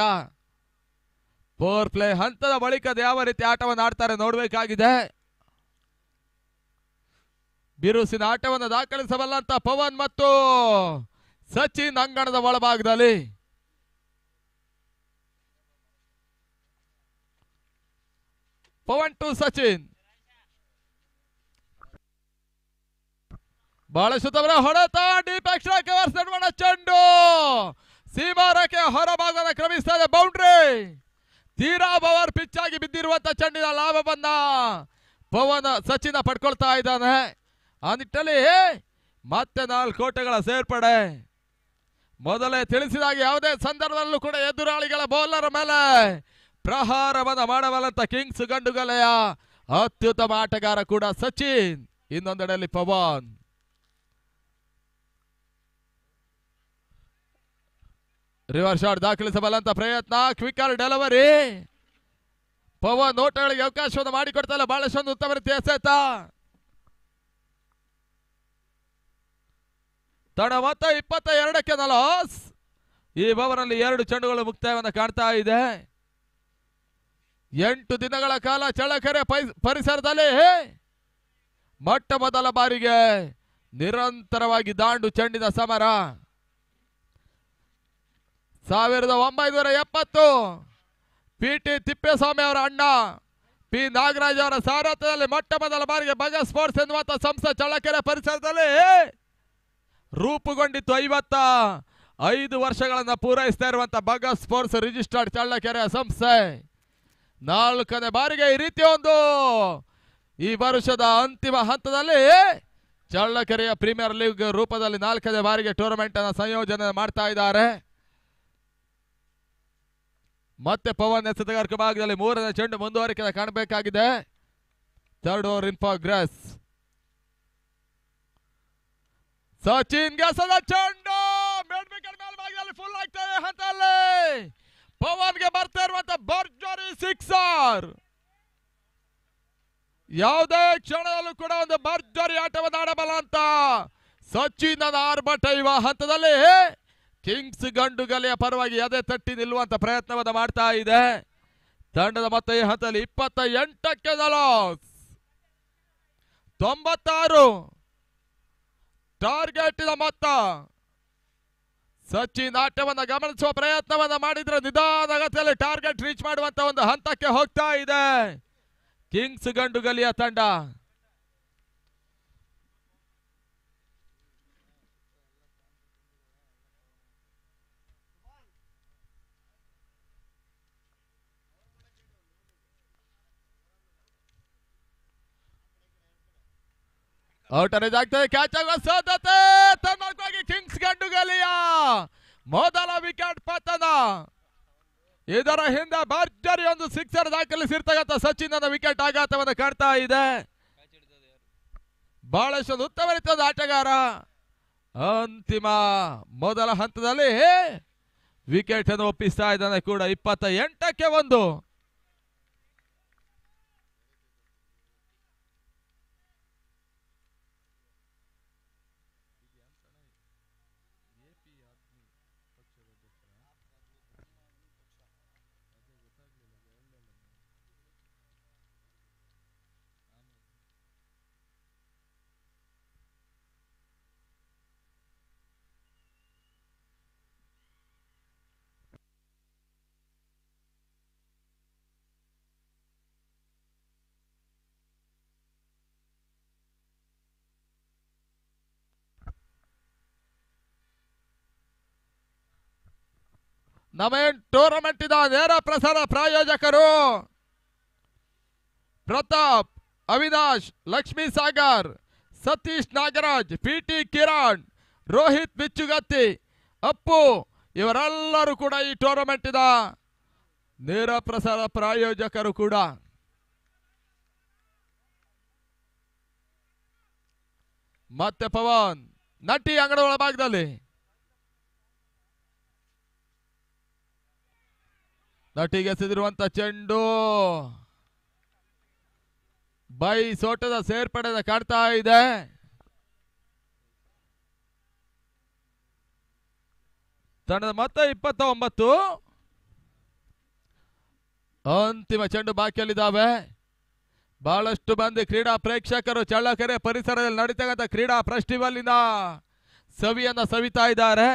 C: ಪವರ್ ಪ್ಲೇ ಹಂತದ ಬಳಿಕ ಯಾವ ರೀತಿ ಆಟವನ್ನು ಆಡ್ತಾರೆ ನೋಡಬೇಕಾಗಿದೆ. ಬಿರುಸಿನ ಆಟವನ್ನು ದಾಖಲಿಸಬಲ್ಲಂತ ಪವನ್ ಮತ್ತು ಸಚಿನ್ ಅಂಗಣದ ಒಳಭಾಗದಲ್ಲಿ. ಪವನ್ ಟು ಸಚಿನ್, ಬಹಳ ಶುದ್ಧವರ ಹೊಡೆತ, ಡೀಪ್ ಎಕ್ಸ್ಟ್ರಾ ಕವರ್ಸ್ ನಡುವಣ ಚೆಂಡು ಸೀಮಾರಕ್ಕೆ ಹೊರಭಾಗದ ಕ್ರಮಿಸ್ತಾ ಇದೆ. ಬೌಂಡ್ರಿ, ತೀರಾ ಪವರ್ ಪಿಚ್ ಆಗಿ ಬಿದ್ದಿರುವಂತ ಚೆಂಡಿನ ಲಾಭವನ್ನ ಪವನ್ ಸಚಿನ್ ಪಡ್ಕೊಳ್ತಾ ಇದ್ದಾನೆ. ಆ ನಿಟ್ಟಲ್ಲಿ ಮತ್ತೆ 4 ಓಟಗಳ ಸೇರ್ಪಡೆ. ಮೊದಲೇ ತಿಳಿಸಿದಾಗ ಯಾವುದೇ ಸಂದರ್ಭದಲ್ಲೂ ಕೂಡ ಎದುರಾಳಿಗಳ ಬೌಲರ್ ಮೇಲೆ ಪ್ರಹಾರವನ್ನು ಮಾಡಬಲ್ಲಂತ ಕಿಂಗ್ಸ್ ಗಂಡುಗಲೆಯ ಅತ್ಯುತ್ತಮ ಆಟಗಾರ ಕೂಡ ಸಚಿನ್. ಇನ್ನೊಂದೆಡೆಯಲ್ಲಿ ಪವನ್. ರಿವರ್ಸ್ ಶಾಟ್ ದಾಖಲಿಸಬಲ್ಲಂತ ಪ್ರಯತ್ನ, ಕ್ವಿಕರ್ ಡೆಲಿವರಿ. ಪವನ್ ಓಟಗಳಿಗೆ ಅವಕಾಶವನ್ನು ಮಾಡಿಕೊಡ್ತಲ್ಲ, ಬಹಳಷ್ಟೊಂದು ಉತ್ತಮ ರೀತಿಯ ಎಸೆತ. ತಡ ಮೊತ್ತ 22ಕ್ಕೆ 4. ಈ ಓವರ್ನಲ್ಲಿ 2 ಚೆಂಡುಗಳು ಮುಕ್ತಾಯವನ್ನು ಕಾಣ್ತಾ ಇದೆ. 8 ದಿನಗಳ ಕಾಲ ಚಳ್ಳಕೆರೆ ಪರಿಸರದಲ್ಲಿ ಮೊಟ್ಟ ಮೊದಲ ಬಾರಿಗೆ ನಿರಂತರವಾಗಿ ದಾಂಡು ಚೆಂಡಿನ ಸಮರ. 1970 ಪಿಟಿ ತಿಪ್ಪೇಸ್ವಾಮಿ ಅವರ ಅಣ್ಣ ಪಿ ನಾಗರಾಜ್ ಅವರ ಸಾರಥ್ಯದಲ್ಲಿ ಮೊಟ್ಟ ಮೊದಲ ಬಾರಿಗೆ ಬಗ ಸ್ಪೋರ್ಟ್ಸ್ ಎನ್ನುವಂತ ಸಂಸ್ಥೆ ಚಳ್ಳಕೆರೆ ಪರಿಸರದಲ್ಲಿ ರೂಪುಗೊಂಡಿತ್ತು. 55 ವರ್ಷಗಳನ್ನು ಪೂರೈಸ್ತಾ ಇರುವಂತ ಬಗ ಸ್ಪೋರ್ಟ್ಸ್ ರಿಜಿಸ್ಟರ್ಡ್ ಚಳ್ಳಕೆರೆ ಸಂಸ್ಥೆ 4ನೇ ಬಾರಿಗೆ ಈ ರೀತಿಯ ಒಂದು ಈ ವರ್ಷದ ಅಂತಿಮ ಹಂತದಲ್ಲಿ ಚಳ್ಳಕೆರೆಯ ಪ್ರೀಮಿಯರ್ ಲೀಗ್ ರೂಪದಲ್ಲಿ 4ನೇ ಬಾರಿಗೆ ಟೂರ್ನಮೆಂಟ್ ಅನ್ನು ಸಂಯೋಜನೆ ಮಾಡ್ತಾ ಇದ್ದಾರೆ. ಮತ್ತೆ ಪವನ್ ಎಸೆತಗಾರಿಕೆ ಭಾಗದಲ್ಲಿ 3ನೇ ಚೆಂಡು ಮುಂದುವರಿಕೆ ಕಾಣಬೇಕಾಗಿದೆ. 3rd over in progress. Sachin ಗೆಸದ ಚೆಂಡು ಮೇಲ್ಭಾಗದಲ್ಲಿ ಫುಲ್ ಆಗ್ತಾ ಇದೆ ಹಂತದಲ್ಲಿ. ಪವನ್ಗೆ ಬರ್ತಾ ಇರುವಂತ ಭರ್ಜರಿ ಸಿಕ್ಸರ್. ಯಾವುದೇ ಕ್ಷಣದಲ್ಲೂ ಕೂಡ ಒಂದು ಭರ್ಜರಿ ಆಟವನ್ನು ಆಡಬಲ್ಲ ಅಂತ ಸಚಿನ್ ಆರ್ಭಟ ಇವ ಹಂತದಲ್ಲಿ ಕಿಂಗ್ಸ್ ಗಂಡುಗಲಿಯ ಪರವಾಗಿ ಎದೆ ತಟ್ಟಿ ನಿಲ್ಲುವಂತ ಪ್ರಯತ್ನವನ್ನು ಮಾಡ್ತಾ ಇದೆ. ತಂಡದ ಮೊತ್ತ ಈ ಹಂತದಲ್ಲಿ 28ಕ್ಕೆ 96 ಟಾರ್ಗೆಟ್ ಮೊತ್ತ. ಸಚಿನ್ ಆಟವನ್ನು ಗಮನಿಸುವ ಪ್ರಯತ್ನವನ್ನ ಮಾಡಿದ್ರೆ ನಿಧಾನಗತಿಯಲ್ಲಿ ಟಾರ್ಗೆಟ್ ರೀಚ್ ಮಾಡುವಂತ ಒಂದು ಹಂತಕ್ಕೆ ಹೋಗ್ತಾ ಇದೆ ಕಿಂಗ್ಸ್ ಗಂಡುಗಲಿಯ ತಂಡ. ಔಟರೇಜ್ ಆಗ್ತದೆ, ಕ್ಯಾಚ್ ಆಗುವ ಸಾಧ್ಯತೆ. ತನ್ನವಾಗಿ ಕಿಂಗ್ಸ್ ಗಂಡುಗಲಿಯ ಮೊದಲ ವಿಕೆಟ್ ಪತನ. ಇದರ ಹಿಂದೆ ಭರ್ಜರಿ ಒಂದು ಸಿಕ್ಸರ್ ದಾಖಲಿಸಿರ್ತಕ್ಕಂಥ ಸಚಿನ್ ವಿಕೆಟ್ ಆಘಾತವನ್ನು ಕಾಡ್ತಾ ಇದೆ. ಬಹಳಷ್ಟು ಉತ್ತಮ ರೀತಿಯ ಆಟಗಾರ ಅಂತಿಮ ಮೊದಲ ಹಂತದಲ್ಲಿ ವಿಕೆಟ್ ಅನ್ನು ಒಪ್ಪಿಸ್ತಾ ಇದ್ದಾನೆ ಕೂಡ. 28ಕ್ಕೆ 1. ನಮ್ಮ ಟೂರ್ನಮೆಂಟ್ ನೇರ ಪ್ರಸಾರ ಪ್ರಾಯೋಜಕರು ಪ್ರತಾಪ್, ಅವಿನಾಶ್, ಲಕ್ಷ್ಮೀ ಸಾಗರ್, ಸತೀಶ್ ನಾಗರಾಜ್, ಪಿಟಿ ಕಿರಣ್, ರೋಹಿತ್ ಬಿಚ್ಚುಗತ್ತಿ, ಅಪ್ಪು ಇವರೆಲ್ಲರೂ ಕೂಡ ಈ ಟೂರ್ನಮೆಂಟಿನ ನೇರ ಪ್ರಸಾರ ಪ್ರಾಯೋಜಕರು ಕೂಡ. ಮತ್ತೆ ಪವನ್ ನಟಿ ಅಂಗಡಿ ಒಳಭಾಗದಲ್ಲಿ ನಟಿಗೆ ಎಸೆದಿರುವಂತ ಚೆಂಡು ಬೈ ಸೋಟದ ಸೇರ್ಪಡೆ ಕಾಣ್ತಾ ಇದೆ. ತಂಡದ ಮೊತ್ತ 29. ಅಂತಿಮ ಚೆಂಡು ಬಾಕಿಯಲ್ಲಿದ್ದಾವೆ. ಬಹಳಷ್ಟು ಮಂದಿ ಕ್ರೀಡಾ ಪ್ರೇಕ್ಷಕರು ಚಳ್ಳಕೆರೆ ಪರಿಸರದಲ್ಲಿ ನಡೀತಕ್ಕಂಥ ಕ್ರೀಡಾ ಫೆಸ್ಟಿವಲ್ನ ಸವಿಯನ್ನ ಸವಿತಾ ಇದ್ದಾರೆ.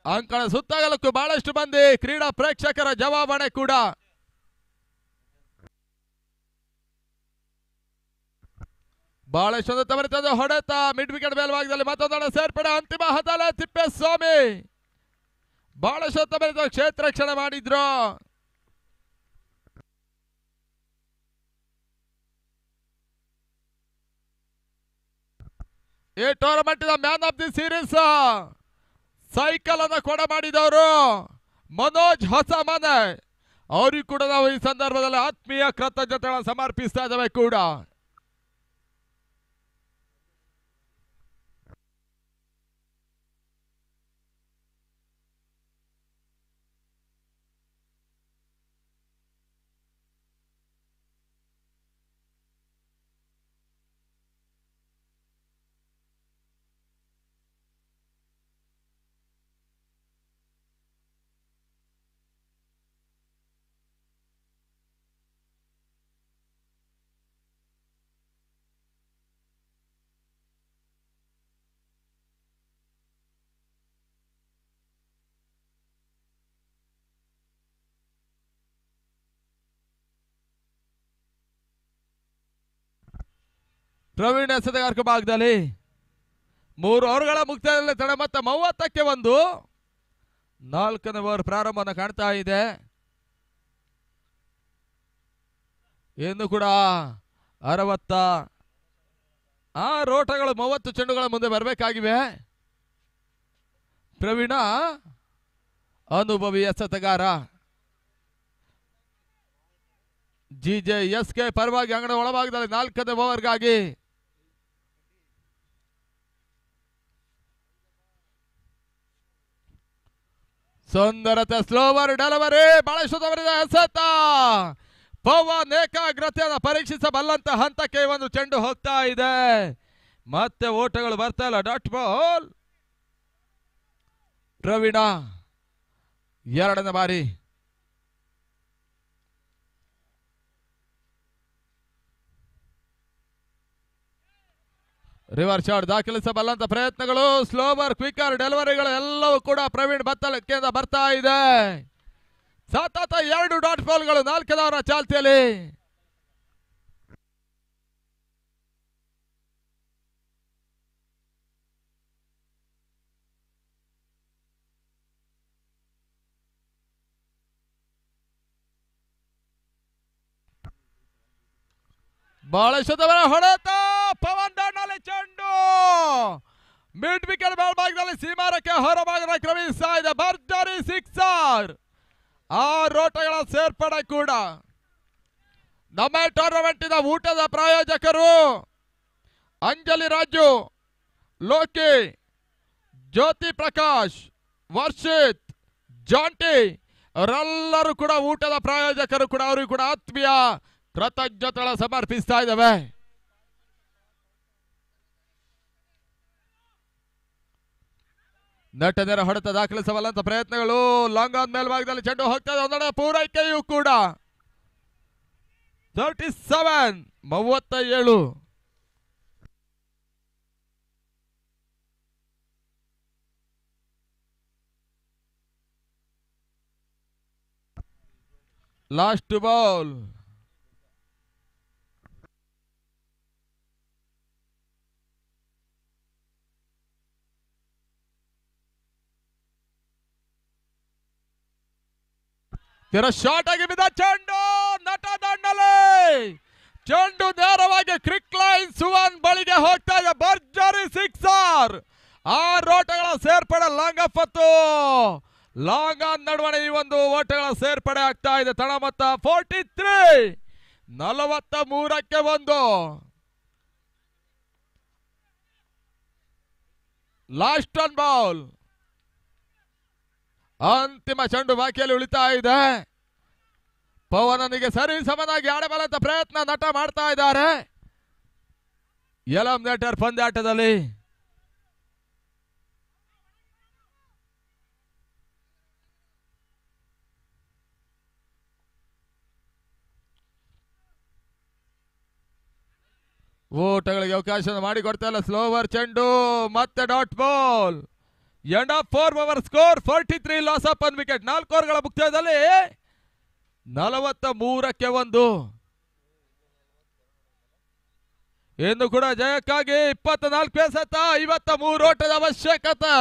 C: ಅಂಕಣ ಸುತ್ತಗಲಕ್ಕೂ ಬಹಳಷ್ಟು ಮಂದಿ ಕ್ರೀಡಾ ಪ್ರೇಕ್ಷಕರ ಜವಾಬಾಣೆ ಕೂಡ. ಬಹಳಷ್ಟು ತವರಿತದ ಹೊಡೆತ ಮಿಡ್ ವಿಕೆಟ್ ಮೇಲ್ಭಾಗದಲ್ಲಿ ಮತ್ತೊಂದು ಸೇರ್ಪಡೆ. ಅಂತಿಮ ಹತಲ ತಿಪ್ಪೇಸ್ವಾಮಿ ಬಹಳಷ್ಟು ತವರಿತ ಕ್ಷೇತ್ರ ರಕ್ಷಣೆ ಮಾಡಿದ್ರು. ಈ tournament man of the series cycle ಅನ್ನ ಕೊಡ ಮಾಡಿದವರು ಮನೋಜ್ ಹೊಸಮನೆ. ಅವರಿಗೂ ಕೂಡ ನಾವು ಈ ಸಂದರ್ಭದಲ್ಲಿ ಆತ್ಮೀಯ ಕೃತಜ್ಞತೆಗಳನ್ನು ಸಮರ್ಪಿಸ್ತಾ ಇದ್ದೇವೆ ಕೂಡ. ಪ್ರವೀಣ್ ಎಸೆತಗಾರಕ ಭಾಗದಲ್ಲಿ 3 ಓವರ್ಗಳ ಮುಕ್ತಾಯದಲ್ಲಿ ತಡ ಮತ್ತೆ 30ಕ್ಕೆ 1. 4ನೇ ಓವರ್ ಪ್ರಾರಂಭವನ್ನು ಕಾಣ್ತಾ ಇದೆ. ಇನ್ನು ಕೂಡ 66 ಓಟಗಳು 30 ಚೆಂಡುಗಳ ಮುಂದೆ ಬರಬೇಕಾಗಿವೆ. ಪ್ರವೀಣ ಅನುಭವಿ ಎಸೆತಗಾರ. GJSK ಪರವಾಗಿ ಅಂಗಣ ಒಳಭಾಗದಲ್ಲಿ 4ನೇ ಓವರ್ಗಾಗಿ ಸುಂದರತೆ ಸ್ಲೋವರ್ ಡೆಲಿವರಿ. ಬಹಳಷ್ಟು ಎಸೆತ. ಪವನ್ ಏಕಾಗ್ರತೆಯನ್ನು ಪರೀಕ್ಷಿಸಬಲ್ಲಂತ ಹಂತಕ್ಕೆ ಒಂದು ಚೆಂಡು ಹೋಗ್ತಾ ಇದೆ. ಮತ್ತೆ ಓಟಗಳು ಬರ್ತಾ ಇಲ್ಲ. Dot ball. ಪ್ರವೀಣ 2ನೇ ಬಾರಿ. ರಿವರ್ಸ್ ಶಾಟ್ ದಾಖಲಿಸಬಲ್ಲಂತ ಪ್ರಯತ್ನಗಳು, ಸ್ಲೋವರ್ ಕ್ವಿಕರ್ ಡೆಲಿವರಿಗಳು ಎಲ್ಲವೂ ಕೂಡ ಪ್ರವೀಣ್ ಬತ್ತಲಕ್ಕೆಯಿಂದ ಬರ್ತಾ ಇದೆ. ಸತತ 2 ಡಾಟ್ ಬಾಲ್ಗಳು 4ನೇ ಓವರ್ ಚಾಲ್ತಿಯಲ್ಲಿ. ಬಹಳ ಶುದ್ಧವರ ಹೊಡೆತ. ಪವನ್ ದಾಂಡಲ್ಲಿ ಚೆಂಡು ಮಿಡ್ ವಿಕೆಟ್ ಮೇಲ್ಭಾಗದಲ್ಲಿ ಸೀಮಾರಕ್ಕೆ ಹೊರಭಾಗದ ಕ್ರಮಿಸ್ತಾ ಇದೆ. ಭರ್ಜರಿ 6 ಓಟಗಳ ಸೇರ್ಪಡೆ ಕೂಡ. ನಮ್ಮ ಟೂರ್ನಮೆಂಟಿನ ಊಟದ ಪ್ರಾಯೋಜಕರು ಅಂಜಲಿ ರಾಜು, ಲೋಕಿ, ಜ್ಯೋತಿ ಪ್ರಕಾಶ್, ವರ್ಷಿತ್, ಜಾಂಟಿ ಅವರೆಲ್ಲರೂ ಕೂಡ ಊಟದ ಪ್ರಾಯೋಜಕರು ಕೂಡ. ಅವರಿಗೂ ಕೂಡ ಆತ್ಮೀಯ ಕೃತಜ್ಞತೆಗಳ ಸಮರ್ಪಿಸ್ತಾ ಇದ್ದಾವೆ. ನೆಟ್ ನೇರ ಹೊಡೆತ ದಾಖಲಿಸಬಲ್ಲಂತ ಪ್ರಯತ್ನಗಳು. ಲಾಂಗ್ ಆನ್ ಮೇಲ್ಭಾಗದಲ್ಲಿ ಚೆಂಡು ಹೋಗ್ತಾ ಇದೆ. ಒಂದೆಡೆ ಪೂರೈಕೆಯೂ ಕೂಡ. 37 ಲಾಸ್ಟ್ ಬಾಲ್. ತೀರ ಶಾರ್ಟ್ ಆಗಿ ಬಿದ್ದ ಚೆಂಡು ನಟ ದಂಡಲೆ ಚೆಂಡು ನೇರವಾಗಿ ಕ್ರಿಕ್ ಲೈನ್ ಸುವನ್ ಬಳಿಗೆ ಹೋಗ್ತಾ ಇದೆ. ಭರ್ಜರಿ ಸಿಕ್ಸರ್. 6 ಓಟಗಳ ಸೇರ್ಪಡೆ ಲಾಂಗ್ ಆಫ್ ಮತ್ತು ಲಾಂಗ್ ಆನ್ ನಡುವಣೆ ಈ ಒಂದು ಓಟಗಳ ಸೇರ್ಪಡೆ ಆಗ್ತಾ ಇದೆ. ತಳ ಮೊತ್ತ 43 43ಕ್ಕೆ 1. Last on ball. ಅಂತಿಮ ಚೆಂಡು ಬಾಕಿಯಲ್ಲಿ ಉಳಿತಾ ಇದೆ. ಪವನನಿಗೆ ಸರಿ ಸಮನಾಗಿ ಆಡಬಲ್ಲಂತ ಪ್ರಯತ್ನ ನಟ ಮಾಡ್ತಾ ಇದ್ದಾರೆ ಎಲಿಮಿನೇಟರ್ ಪಂದ್ಯಾಟದಲ್ಲಿ. ಓಟಗಳಿಗೆ ಅವಕಾಶ ಮಾಡಿಕೊಡ್ತಾ ಇಲ್ಲ. ಸ್ಲೋವರ್ ಚೆಂಡು ಮತ್ತೆ dot ball. End of 4 over score 43 loss of 1 wicket. 4 ಓವರ್ಗಳ ಮುಕ್ತಾಯದಲ್ಲಿ 43ಕ್ಕೆ 1. ಇನ್ನು ಕೂಡ ಜಯಕ್ಕಾಗಿ 24 ಎಸೆತ 53 ಓಟದ ಅವಶ್ಯಕತೆ.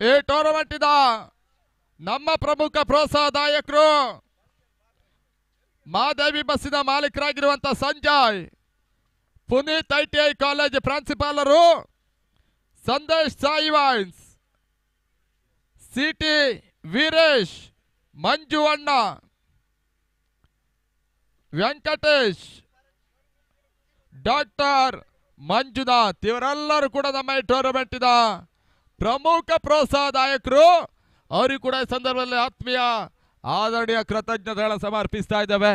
C: ಈ ಟೂರ್ನಮೆಂಟ್ ಇದ ನಮ್ಮ ಪ್ರಮುಖ ಪ್ರೋತ್ಸಾಹದಾಯಕರು ಮಾದೇವಿ ಬಸ್ಸಿನ ಮಾಲೀಕರಾಗಿರುವಂತ ಸಂಜಯ್, ಪುನೀತ್ ITI ಕಾಲೇಜ್ ಪ್ರಾಂಶುಪಾಲರು, ಸಂದೇಶ್ ಸಾಯಿ ವೈನ್ಸ್, ಸಿಟಿ ವೀರೇಶ್, ಮಂಜು ಅಣ್ಣ, ವೆಂಕಟೇಶ್, ಡಾಕ್ಟರ್ ಮಂಜುನಾಥ್ ಇವರೆಲ್ಲರೂ ಕೂಡ ನಮ್ಮ ಈ ಟೂರ್ನಮೆಂಟ್ ಇದ ಪ್ರಮುಖ ಪ್ರೋತ್ಸಾಹದಾಯಕರು. ಅವರಿಗೂ ಕೂಡ ಈ ಸಂದರ್ಭದಲ್ಲಿ ಆತ್ಮೀಯ ಆದರಣೀಯ ಕೃತಜ್ಞತೆಗಳನ್ನು ಸಮರ್ಪಿಸ್ತಾ ಇದ್ದೇವೆ.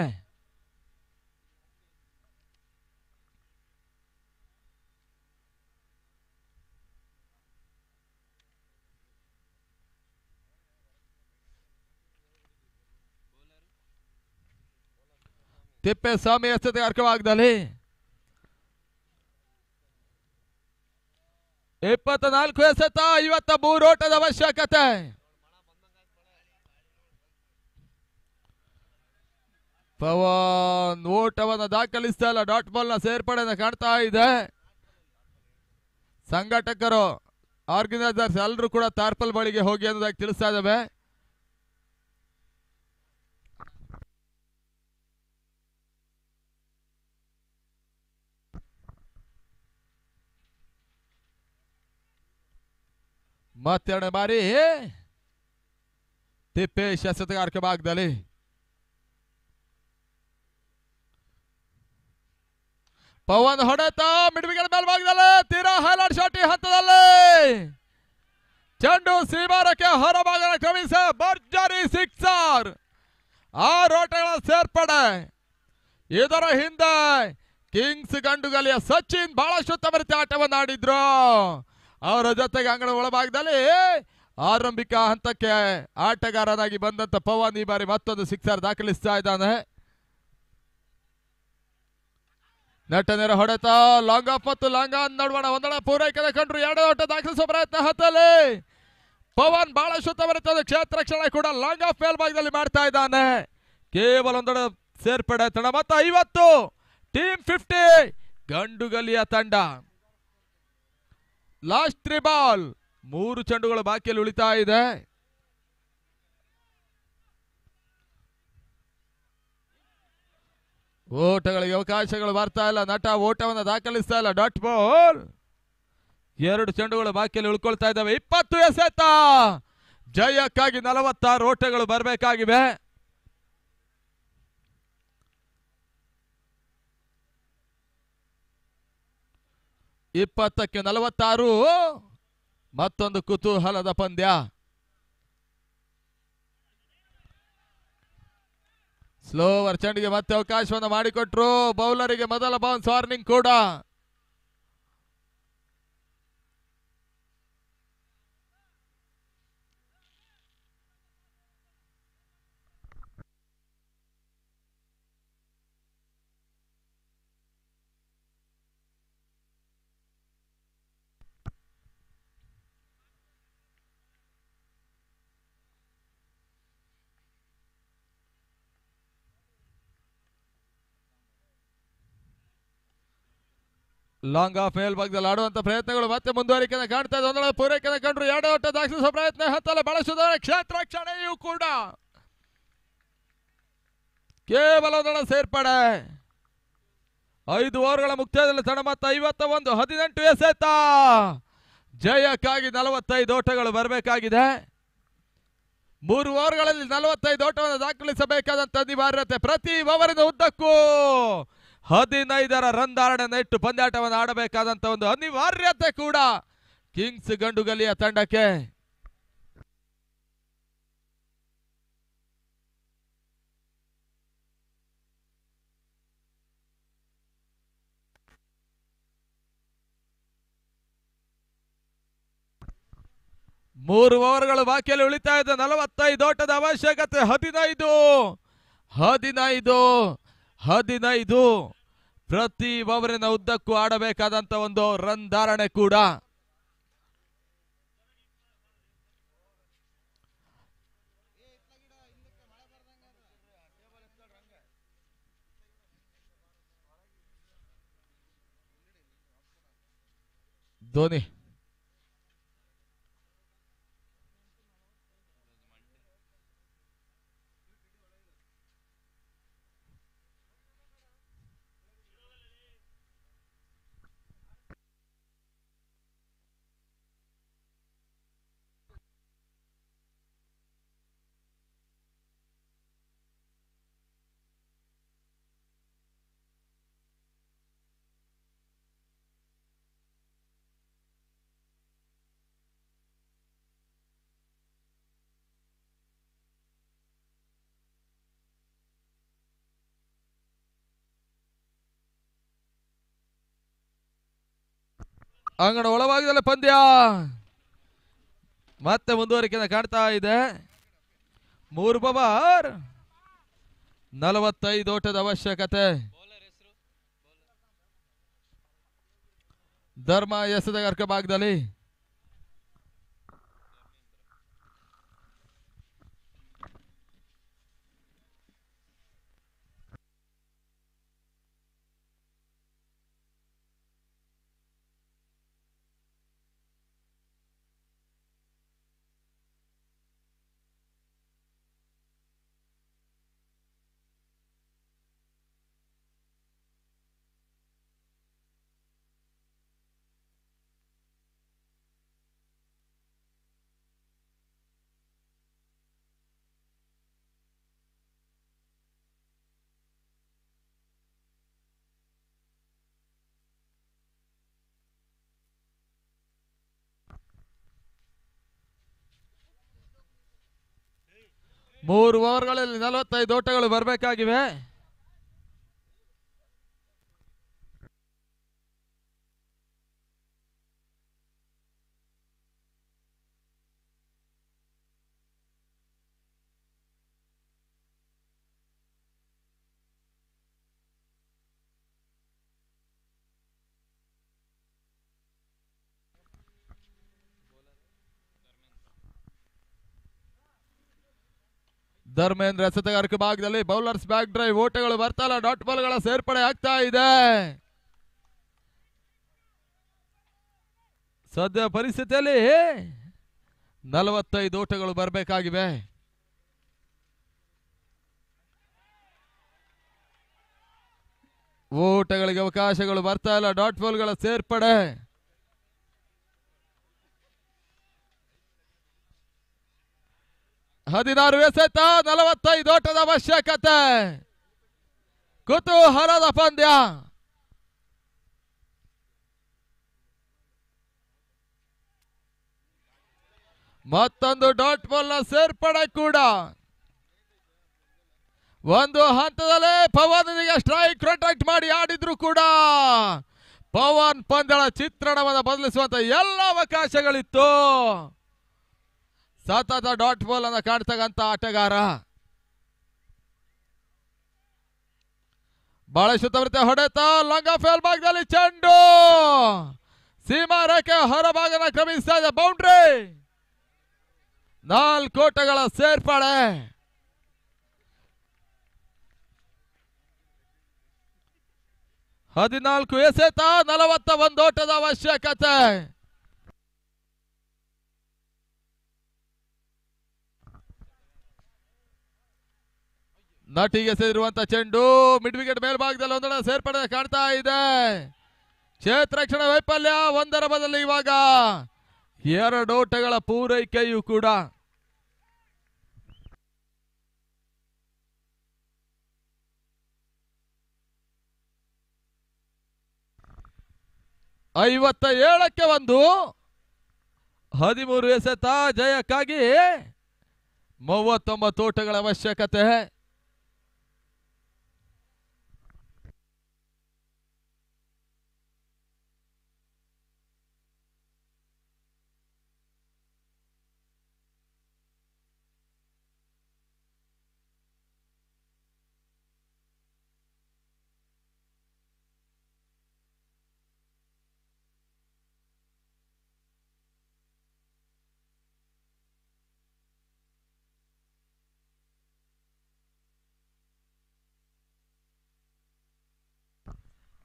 C: ತಿಪ್ಪೇಸ್ವಾಮಿ ಎಸೆತ ಅರ್ಕವಾಗದಲ್ಲಿ 24 ಎಸೆತ 53 ಓಟದ ಅವಶ್ಯಕತೆ. ಪವನ್ ಓಟವನ್ನು ದಾಖಲಿಸ್ತಾ ಇಲ್ಲ. ಡಾಟ್ ಬಾಲ್ ನ ಸೇರ್ಪಡೆ ಕಾಣ್ತಾ ಇದೆ. ಸಂಘಟಕರು ಆರ್ಗನೈಸರ್ಸ್ ಎಲ್ಲರೂ ಕೂಡ ತಾರ್ಪಲ್ ಬಳಿಗೆ ಹೋಗಿ ಅನ್ನೋದಾಗಿ ತಿಳಿಸ್ತಾ ಇದ್ದಾವೆ. ಮತ್ತೆರಡು ಬಾರಿ ತಿಪ್ಪೇಶ್ ಎಸೆತಗಾರಿಕೆ ಭಾಗದಲ್ಲಿ ಪವನ್ ಹೊಡೆತ ಮಿಡ್ವಿಕೆಟ್ ಮೇಲ್ಭಾಗದಲ್ಲಿ ತೀರಾ ಹೈಲೈಟ್ ಶಾಟ್ ಈ ಹಂತದಲ್ಲಿ ಚೆಂಡು ಸೀಮಾರಕ್ಕೆ ಹೊರಭಾಗ ಕ್ರಮಿಸ ಭರ್ಜರಿ ಸಿಕ್ಸರ್. 6 ಓಟಗಳ ಸೇರ್ಪಡೆ. ಇದರ ಹಿಂದೆ ಕಿಂಗ್ಸ್ ಗಂಡುಗಲಿಯ ಸಚಿನ್ ಬಹಳಷ್ಟು ಉತ್ತಮ ರೀತಿ ಆಟವನ್ನು ಆಡಿದ್ರು. ಅವರ ಜೊತೆಗೆ ಅಂಗಣ ಒಳಭಾಗದಲ್ಲಿ ಆರಂಭಿಕ ಹಂತಕ್ಕೆ ಆಟಗಾರನಾಗಿ ಬಂದಂತ ಪವನ್ ಈ ಬಾರಿ ಮತ್ತೊಂದು ಸಿಕ್ಸರ್ ದಾಖಲಿಸ್ತಾ ಇದ್ದಾನೆ. ನೆಟ್ಟ ನೇರ ಹೊಡೆತ ಲಾಂಗ್ ಆಫ್ ಮತ್ತು ಲಾಂಗ್ ಆನ್ ನಡುವಣ ಒಂದಳ ಪೂರೈಕೆ ಕಂಡ್ರು. 2 ಓಟ ದಾಖಲಿಸುವ ಪ್ರಯತ್ನ ಹತ್ತಲ್ಲಿ ಪವನ್ ಬಹಳಷ್ಟು ಉತ್ತಮ ರೀತಿಯ ಕ್ಷೇತ್ರ ರಕ್ಷಣೆ ಕೂಡ ಲಾಂಗ್ ಆಫ್ ಮೇಲ್ಭಾಗದಲ್ಲಿ ಮಾಡ್ತಾ ಇದ್ದಾನೆ. ಕೇವಲ ಒಂದಡ ಸೇರ್ಪಡೆ ತಂಡ ಮತ್ತು 50 ಟೀಮ್ 50 ಗಂಡುಗಲಿಯ ತಂಡ. ಲಾಸ್ಟ್ 3 ಬಾಲ್ 3 ಚೆಂಡುಗಳು ಬಾಕಿಯಲ್ಲಿ ಉಳಿತಾ ಇದೆ. ಓಟಗಳಿಗೆ ಅವಕಾಶಗಳು ಬರ್ತಾ ಇಲ್ಲ. ನಟ ಓಟವನ್ನು ದಾಖಲಿಸ್ತಾ ಇಲ್ಲ. ಡಾಟ್ ಬಾಲ್ 2 ಚೆಂಡುಗಳು ಬಾಕಿಯಲ್ಲಿ ಉಳ್ಕೊಳ್ತಾ ಇದ್ದಾವೆ. 20 ಎಸೆತ. ಜಯಕ್ಕಾಗಿ 46 ಓಟಗಳು ಬರಬೇಕಾಗಿವೆ. ಇಪ್ಪತ್ತಕ್ಕೆ 46. ಮತ್ತೊಂದು ಕುತೂಹಲದ ಪಂದ್ಯ. ಸ್ಲೋವರ್ ಚೆಂಡಿಗೆ ಮತ್ತೆ ಅವಕಾಶವನ್ನು ಮಾಡಿಕೊಟ್ರು. ಬೌಲರಿಗೆ ಮೊದಲ ಬೌನ್ಸ್ ವಾರ್ನಿಂಗ್ ಕೂಡ. ಲಾಂಗ್ ಆಫ್ ಮೇಲ್ಭಾಗದಲ್ಲಿ ಆಡುವಂತ ಪ್ರಯತ್ನಗಳು ಮತ್ತೆ ಮುಂದುವರಿಕೆಯನ್ನು ಕಾಣ್ತಾ ಇದೆ. ಒಂದೊಳ ಪೂರೈಕೆಯನ್ನು ಕಂಡ್ರು. 2 ಓಟ ದಾಖಲಿಸುವ ಪ್ರಯತ್ನ ಹತ್ತಲ್ಲ ಬಳಸುವುದರ ಕ್ಷೇತ್ರ ರಕ್ಷಣೆಯೂ ಕೂಡ ಕೇವಲ ಒಂದೊಳ ಸೇರ್ಪಡೆ. 5 ಓವರ್ಗಳ ಮುಕ್ತಾಯದಲ್ಲಿ ತಂಡ ಮತ್ತೆ 51 18 ಎಸೆತ. ಜಯಕ್ಕಾಗಿ 45 ಓಟಗಳು ಬರಬೇಕಾಗಿದೆ. 3 ಓವರ್ಗಳಲ್ಲಿ 45 ಓಟವನ್ನು ದಾಖಲಿಸಬೇಕಾದಂತ ಅನಿವಾರ್ಯತೆ. ಪ್ರತಿ ಓವರಿನ ಉದ್ದಕ್ಕೂ 15ರ ರನ್ ಧಾರಣೆ ಇಟ್ಟು ಪಂದ್ಯಾಟವನ್ನು ಆಡಬೇಕಾದಂತ ಒಂದು ಅನಿವಾರ್ಯತೆ ಕೂಡ ಕಿಂಗ್ಸ್ ಗಂಡುಗಲಿಯ ತಂಡಕ್ಕೆ. ಮೂರು ಓವರ್ಗಳು ಬಾಕಿಯಲ್ಲಿ ಉಳಿತಾ ಇದೆ. 45 ಓಟದ ಅವಶ್ಯಕತೆ. 15 ಪ್ರತಿ ಓವರಿನ ಉದ್ದಕ್ಕೂ ಆಡಬೇಕಾದಂತ ಒಂದು ರನ್ ಧಾರಣೆ ಕೂಡ. ಧೋನಿ ಅಂಗಣ ಒಳಭಾಗದಲ್ಲಿ ಪಂದ್ಯ ಮತ್ತೆ ಮುಂದುವರಿಕೆಯನ್ನು ಕಾಣ್ತಾ ಇದೆ. 3 ಓವರ್ 45 ಓಟದ ಅವಶ್ಯಕತೆ. ಧರ್ಮ ಎಸೆದ ಅರ್ಕ ಭಾಗದಲ್ಲಿ ಮೂರು ಓವರ್ಗಳಲ್ಲಿ 45 ಓಟಗಳು ಬರಬೇಕಾಗಿವೆ. ಧರ್ಮೇಂದ್ರ ಎಸೆತಗಾರಿಕೆ ಭಾಗದಲ್ಲಿ ಬೌಲರ್ಸ್ ಬ್ಯಾಕ್ ಡ್ರೈವ್ ಓಟಗಳು ಬರ್ತಾ ಡಾಟ್ ಬಾಲ್ಗಳ ಸೇರ್ಪಡೆ ಆಗ್ತಾ ಇದೆ. ಸದ್ಯ ಪರಿಸ್ಥಿತಿಯಲ್ಲಿ 45 ಓಟಗಳು ಬರಬೇಕಾಗಿವೆ. ಓಟಗಳಿಗೆ ಅವಕಾಶಗಳು ಬರ್ತಾ ಇಲ್ಲ. ಡಾಟ್ ಬಾಲ್ಗಳ ಸೇರ್ಪಡೆ 16 ಎಸೆತ 45 ಓಟದ ಅವಶ್ಯಕತೆ. ಕುತೂಹಲದ ಪಂದ್ಯ. ಮತ್ತೊಂದು ಡಾಟ್ ಬಾಲ್ ನ ಸೇರ್ಪಡೆ ಕೂಡ. ಒಂದು ಹಂತದಲ್ಲೇ ಪವನ್ಗೆ ಸ್ಟ್ರೈಕ್ ರೊಟೇಟ್ ಮಾಡಿ ಆಡಿದ್ರು ಕೂಡ ಪವನ್ ಪಂದ್ಯದ ಚಿತ್ರಣವನ್ನು ಬದಲಿಸುವಂತ ಎಲ್ಲ ಅವಕಾಶಗಳಿತ್ತು. ಸತತ ಡಾಟ್ ಬಾಲ್ ಅನ್ನು ಕಾಣ್ತಕ್ಕಂತ ಆಟಗಾರ. ಬಹಳ ಶುದ್ಧವೃತ್ತ ಹೊಡೆತ ಲಂಗ ಫೇಲ್ ಭಾಗದಲ್ಲಿ ಚೆಂಡು ಸೀಮಾ ರೇಖೆ ಹೊರಭಾಗನ ಕ್ರಮಿಸ್ತಾ ಇದೆ. ಬೌಂಡ್ರಿ. 4 ಓಟಗಳ ಸೇರ್ಪಡೆ. ಹದಿನಾಲ್ಕು ಎಸೆತ 41 ಓಟದ ಅವಶ್ಯಕತೆ. ನಟಿಗೆ ಸೇರಿರುವಂತ ಚೆಂಡು ಮಿಡ್ ವಿಕೆಟ್ ಮೇಲ್ಭಾಗದಲ್ಲಿ ಒಂದರ ಸೇರ್ಪಡೆ ಕಾಣ್ತಾ ಇದೆ. ಕ್ಷೇತ್ರ ರಕ್ಷಣಾ ವೈಫಲ್ಯ. ಒಂದರ ಬದಲು ಇವಾಗ 2 ಓಟಗಳ ಪೂರೈಕೆಯೂ ಕೂಡ. ಐವತ್ತೇಳಕ್ಕೆ 1. 13 ಎಸೆತ ಜಯಕ್ಕಾಗಿ 39 ಓಟಗಳ ಅವಶ್ಯಕತೆ.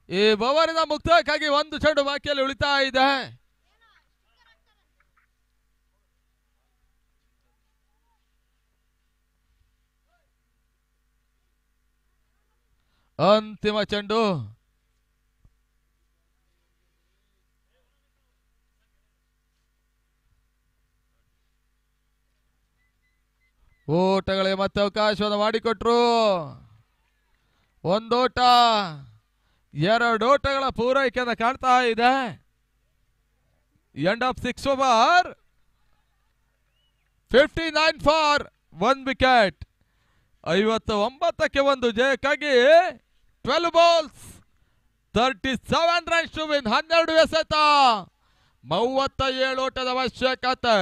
C: ಈ ಓವರಿನ ಮುಕ್ತಾಯಕ್ಕಾಗಿ 1 ಚೆಂಡು ಬಾಕಿಯಲ್ಲಿ ಉಳಿತಾ ಇದೆ. ಅಂತಿಮ ಚೆಂಡು. ಓಟಗಳಿಗೆ ಮತ್ತೆ ಅವಕಾಶವನ್ನು ಮಾಡಿಕೊಟ್ರು. 1 ಓಟ 2 ಓಟಗಳ ಪೂರೈಕೆಯನ್ನು ಕಾಣ್ತಾ ಇದೆ. End of 6 over. 59 for 1 wicket. 59ಕ್ಕೆ 1 ಜಯಕ್ಕಾಗಿ 12 ಬಾಲ್ಸ್ 37 ರನ್ಸ್ ಟು ವಿನ್. 12 ಎಸೆತ 37 ಓಟದ ಅವಶ್ಯಕತೆ.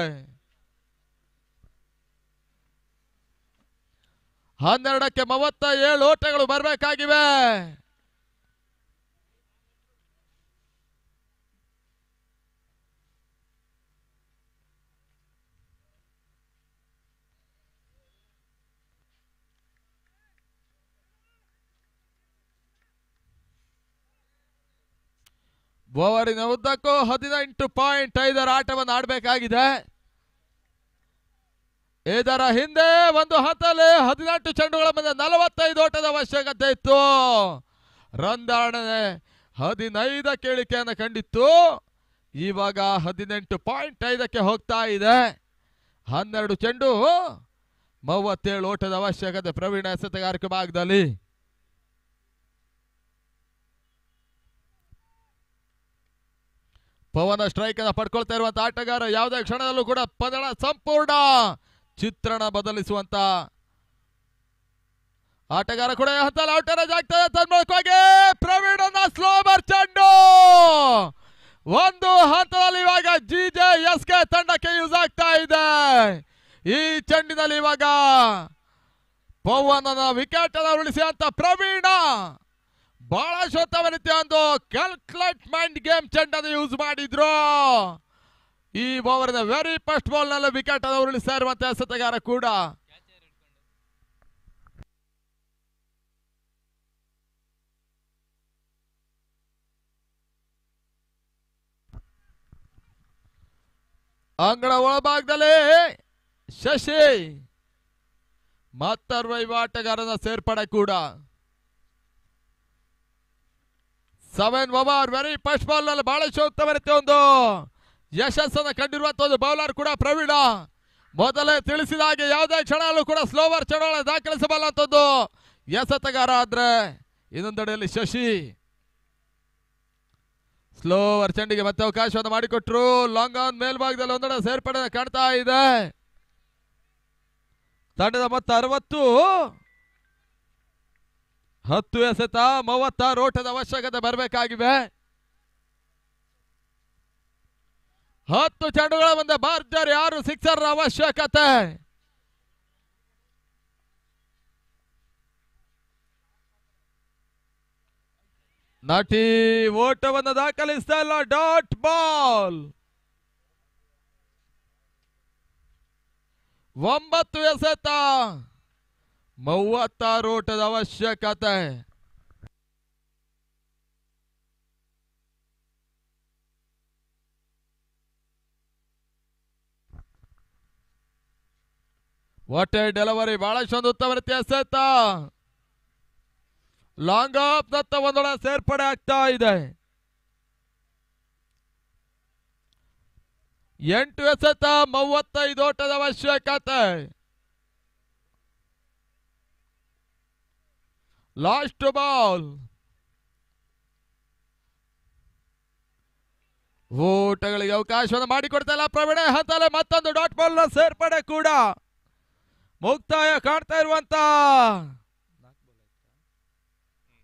C: 12ಕ್ಕೆ 37 ಓಟಗಳು ಬರಬೇಕಾಗಿವೆ. ಓವರಿನ ಉದ್ದಕ್ಕೂ 18.5 ಆಟವನ್ನು ಆಡಬೇಕಾಗಿದೆ. ಇದರ ಹಿಂದೆ ಒಂದು ಹಂತದಲ್ಲಿ 18 ಚೆಂಡುಗಳ ಮೇಲೆ 45 ಓಟದ ಅವಶ್ಯಕತೆ ಇತ್ತು. ರನ್ ಧಾರಣೆ 15ಕ್ಕೆ ಇಳಿಕೆಯನ್ನು ಕಂಡಿತ್ತು. ಇವಾಗ 18.5ಕ್ಕೆ ಹೋಗ್ತಾ ಇದೆ. 12 ಚೆಂಡು 37 ಓಟದ ಅವಶ್ಯಕತೆ ಪ್ರವೀಣ ಎಸೆತಗಾರಿಕೆ ಭಾಗದಲ್ಲಿ. ಪವನ ಸ್ಟ್ರೈಕ್ ಅನ್ನು ಪಡ್ಕೊಳ್ತಾ ಇರುವಂತ ಆಟಗಾರ. ಯಾವುದೇ ಕ್ಷಣದಲ್ಲೂ ಕೂಡ ಪಂದ್ಯದ ಸಂಪೂರ್ಣ ಚಿತ್ರಣ ಬದಲಿಸುವಂತ ಆಟಗಾರ ಕೂಡ ಹಂತದಲ್ಲಿ ಔಟರೇಜ್ ಆಗ್ತದೆ. ತನ್ಮೂಲಕವಾಗಿ ಪ್ರವೀಣನ ಸ್ಲೋಬರ್ ಚೆಂಡು ಒಂದು ಹಂತದಲ್ಲಿ ಇವಾಗ GJSK ತಂಡಕ್ಕೆ ಯೂಸ್ ಆಗ್ತಾ ಇದೆ. ಈ ಚೆಂಡಿನಲ್ಲಿ ಇವಾಗ ಪವನನ ವಿಕೆಟ್ ಅನ್ನು ಉಳಿಸಿ ಅಂತ ಪ್ರವೀಣ ಬಹಳ ಶೋತವ ರೀತಿಯ ಒಂದು ಕ್ಯಾಲ್ಕುಲೇಟ್ ಮೈಂಡ್ ಗೇಮ್ ಚೆಂಡನ್ನು ಯೂಸ್ ಮಾಡಿದ್ರು. ಈ ಓವರ್ನ ವೆರಿ ಫಸ್ಟ್ ಬಾಲ್ ನಲ್ಲಿ ವಿಕೆಟ್ ಅನ್ನು ಉರುಳಿಸ್ತಾ ಇರುವಂತಹ ಎಸೆತಗಾರ ಕೂಡ. ಅಂಗಣ ಒಳಭಾಗದಲ್ಲಿ ಶಶಿ ಮತ್ತರ್ವ ಆಟಗಾರನ ಸೇರ್ಪಡೆ ಕೂಡ. 7 ಓವರ್ ವೆರಿ ಫಸ್ಟ್ ಬಾಲ್ ನಲ್ಲಿ ಬಹಳ ಉತ್ತಮ ರೀತಿಯ ಒಂದು ಯಶಸ್ಸನ್ನು ಕಂಡಿರುವಂತಹ ಒಂದು ಬೌಲರ್ ಕೂಡ ಪ್ರವೀಣ. ಮೊದಲೇ ತಿಳಿಸಿದ ಹಾಗೆ ಯಾವುದೇ ಕ್ಷಣಲ್ಲೂ ಕೂಡ ಸ್ಲೋವರ್ ಚಡವಳ ದಾಖಲಿಸಬಲ್ಲಂಥದ್ದು ಎಸೆತಗಾರ ಆದ್ರೆ ಇನ್ನೊಂದೆಡೆಯಲ್ಲಿ ಶಶಿ ಸ್ಲೋವರ್ ಚೆಂಡಿಗೆ ಮತ್ತೆ ಅವಕಾಶವನ್ನು ಮಾಡಿಕೊಟ್ರು. ಲಾಂಗ್ ಆನ್ ಮೇಲ್ಭಾಗದಲ್ಲಿ ಒಂದೆಡೆ ಸೇರ್ಪಡೆ ಕಾಣ್ತಾ ಇದೆ. ತಂಡದ ಮೊತ್ತ 60. 10 ಎಸೆತ 36 ಓಟದ ಅವಶ್ಯಕತೆ ಬರಬೇಕಾಗಿವೆ. 10 ಚೆಂಡುಗಳ ಮುಂದೆ ಭರ್ಜರಿ 6 ಸಿಕ್ಸರ್ ಅವಶ್ಯಕತೆ. ನಟಿ ಓಟವನ್ನು ದಾಖಲಿಸ್ತಾ ಇಲ್ಲ. Dot ball. 9 ಎಸೆತ 36 ಓಟದ ಅವಶ್ಯಕತೆ. ಹೊಟ್ಟೆ ಡೆಲಿವರಿ ಬಹಳಷ್ಟೊಂದು ಉತ್ತಮ ರೀತಿಯ ಎಸೆತ. ಲಾಂಗ್ ಆಫ್ ದತ್ತ ಒಂದೊಳ ಸೇರ್ಪಡೆ ಆಗ್ತಾ ಇದೆ. 8 ಎಸೆತ 35 ಓಟದ ಅವಶ್ಯಕತೆ. Last ball. ಓಟಗಳಿಗೆ ಅವಕಾಶವನ್ನು ಮಾಡಿಕೊಡ್ತಾ ಇಲ್ಲ ಪ್ರವೀಣ ಹಂತಲೆ. ಮತ್ತೊಂದು ಡಾಟ್ ಬಾಲ್ ನ ಸೇರ್ಪಡೆ ಕೂಡ ಮುಕ್ತಾಯ ಕಾಣ್ತಾ ಇರುವಂತ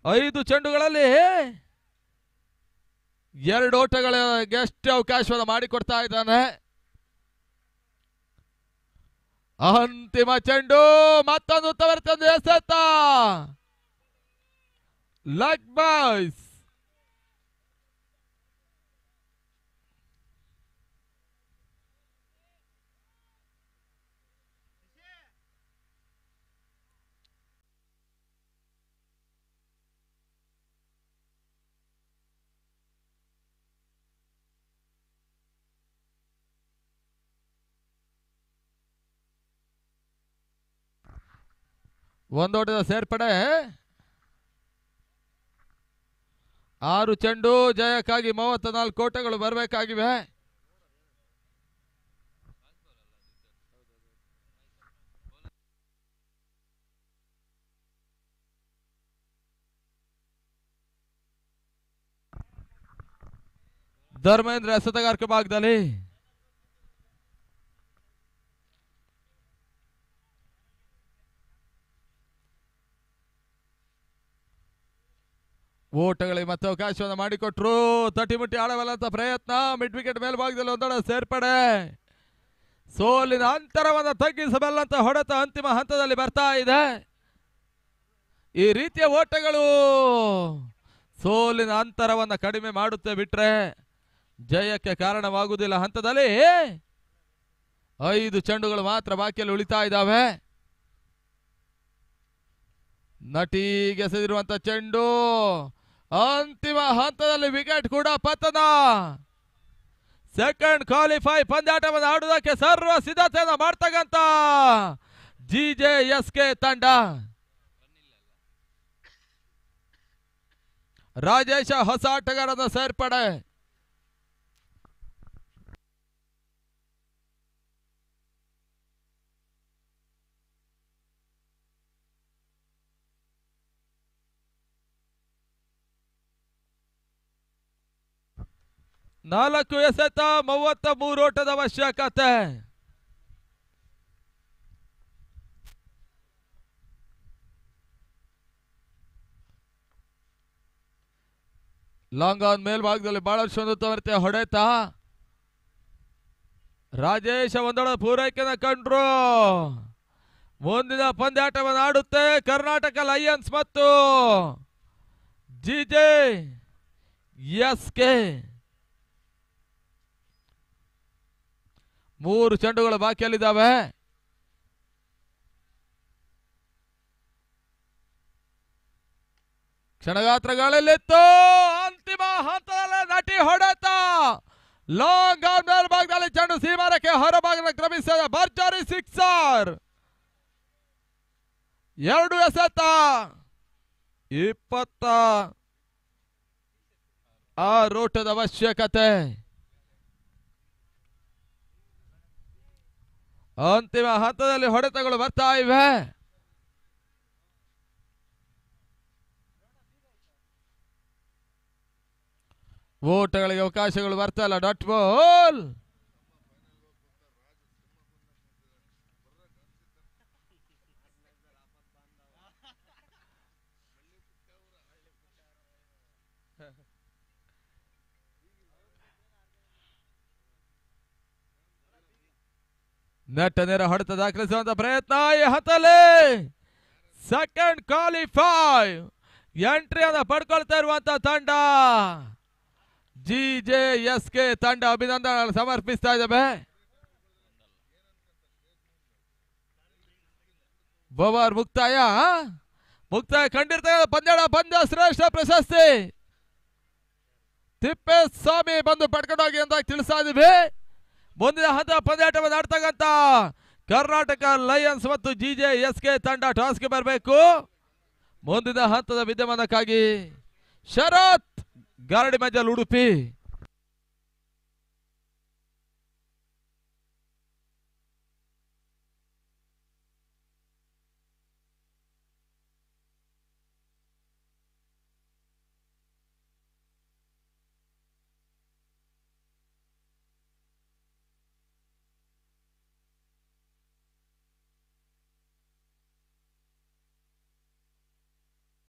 C: 5 ಚೆಂಡುಗಳಲ್ಲಿ 2 ಓಟಗಳಿಗೆ ಅಷ್ಟೇ ಅವಕಾಶವನ್ನು ಮಾಡಿಕೊಡ್ತಾ ಇದ್ದಾನೆ. ಅಂತಿಮ ಚೆಂಡು ಮತ್ತೊಂದು ಉತ್ತಮ ಎಸೆತ. Leg boys. ಒಂದೋಟದ ಸೇರ್ಪಡೆ. 6 ಚೆಂಡು ಜಯಕ್ಕಾಗಿ 34 ಓಟಗಳು ಬರಬೇಕಾಗಿವೆ. ಧರ್ಮೇಂದ್ರ ಎಸೆತಗಾರಿಕೆ ಭಾಗದಲ್ಲಿ ಓಟಗಳಿಗೆ ಮತ್ತೆ ಅವಕಾಶವನ್ನು ಮಾಡಿಕೊಟ್ರು. ತಟಿಮುಟ್ಟಿ ಆಡಬಲ್ಲಂತ ಪ್ರಯತ್ನ. ಮಿಡ್ ವಿಕೆಟ್ ಮೇಲ್ಭಾಗದಲ್ಲಿ ಒಂದೊಡ ಸೇರ್ಪಡೆ. ಸೋಲಿನ ಅಂತರವನ್ನು ತಗ್ಗಿಸಬಲ್ಲಂತ ಹೊಡೆತ ಅಂತಿಮ ಹಂತದಲ್ಲಿ ಬರ್ತಾ ಇದೆ. ಈ ರೀತಿಯ ಓಟಗಳು ಸೋಲಿನ ಅಂತರವನ್ನು ಕಡಿಮೆ ಮಾಡುತ್ತೆ ಬಿಟ್ರೆ ಜಯಕ್ಕೆ ಕಾರಣವಾಗುವುದಿಲ್ಲ. ಹಂತದಲ್ಲಿ 5 ಚೆಂಡುಗಳು ಮಾತ್ರ ಬಾಕಿಯಲ್ಲಿ ಉಳಿತಾ ಇದ್ದಾವೆ. ನಟಿಗೆ ಎಸೆದಿರುವಂತ ಚೆಂಡು ಅಂತಿಮ ಹಂತದಲ್ಲಿ ವಿಕೆಟ್ ಕೂಡ ಪತನ. ಸೆಕೆಂಡ್ ಕ್ವಾಲಿಫೈ ಪಂದ್ಯಾಟವನ್ನು ಆಡುವುದಕ್ಕೆ ಸರ್ವ ಸಿದ್ಧತೆಯನ್ನು ಮಾಡ್ತಕ್ಕಂತ GJSK ತಂಡ. ರಾಜೇಶ ಹೊಸ ಆಟಗಾರನ ಸೇರ್ಪಡೆ. ನಾಲ್ಕು ಎಸೆತ 33 ಓಟದ ಅವಶ್ಯಕತೆ. ಲಾಂಗ್ ಆನ್ ಮೇಲ್ಭಾಗದಲ್ಲಿ ಬಹಳಷ್ಟು ತವರ್ತೆ ಹೊಡೆತ. ರಾಜೇಶ ಒಂದೊಳ ಪೂರೈಕೆನ ಕಂಡ್ರು. ಮುಂದಿನ ಪಂದ್ಯಾಟವನ್ನು ಆಡುತ್ತೆ ಕರ್ನಾಟಕ ಲಯನ್ಸ್ ಮತ್ತು GJSK. 3 ಚೆಂಡುಗಳು ಬಾಕಿಯಲ್ಲಿದ್ದಾವೆ. ಕ್ಷಣಗಾತ್ರಗಳಲ್ಲಿತ್ತು. ಅಂತಿಮ ಹಂತದಲ್ಲಿ ನಟಿ ಹೊಡೆತ. ಲಾಂಗ್ ಆನ್ ಮೇಲ್ಭಾಗದಲ್ಲಿ ಚೆಂಡು ಸೀಮಾರಕ್ಕೆ ಹೊರಭಾಗದಲ್ಲಿ ಕ್ರಮಿಸಿದ ಭರ್ಜರಿ ಸಿಕ್ಸರ್. 2 ಎಸೆತ 26 ಓಟದ ಅವಶ್ಯಕತೆ. ಅಂತಿಮ ಹಂತದಲ್ಲಿ ಹೊಡೆತಗಳು ಬರ್ತಾ ಇವೆ. ಓಟಗಳಿಗೆ ಅವಕಾಶಗಳು ಬರ್ತಾ ಇಲ್ಲ. ಡಾಟ್ ಬಾಲ್ ನೆಟ್ಟ ನೇರ ಹೊಡೆತ ದಾಖಲಿಸುವಂತ ಪ್ರಯತ್ನ ಈ ಹತ್ತಲ್ಲಿ. ಸೆಕೆಂಡ್ ಕ್ವಾಲಿಫೈ ಎಂಟ್ರಿಯನ್ನ ಪಡ್ಕೊಳ್ತಾ ಇರುವಂತ ತಂಡ GJSK ತಂಡ ಅಭಿನಂದನೆ ಸಮರ್ಪಿಸ್ತಾ ಇದ್ದಾವೆ. ಓವರ್ ಮುಕ್ತಾಯ ಕಂಡಿರ್ತಾ ಪಂದ್ಯ ಶ್ರೇಷ್ಠ ಪ್ರಶಸ್ತಿ ತಿಪ್ಪೇಸ್ವಾಮಿ ಬಂದು ಪಡ್ಕೊಂಡು ಹೋಗಿ ಅಂತ ತಿಳಿಸ್ತಾ ಇದೀವಿ. ಮುಂದಿನ ಹಂತ ಪಂದ್ಯಾಟವನ್ನು ಆಡ್ತಕ್ಕಂತ ಕರ್ನಾಟಕ ಲಯನ್ಸ್ ಮತ್ತು GJSK ತಂಡ ಟಾಸ್ಗೆ ಬರಬೇಕು. ಮುಂದಿನ ಹಂತದ ವಿದ್ಯಮಾನಕ್ಕಾಗಿ ಶರತ್ ಗಾರಡಿ ಮಂಜಲ್ ಉಡುಪಿ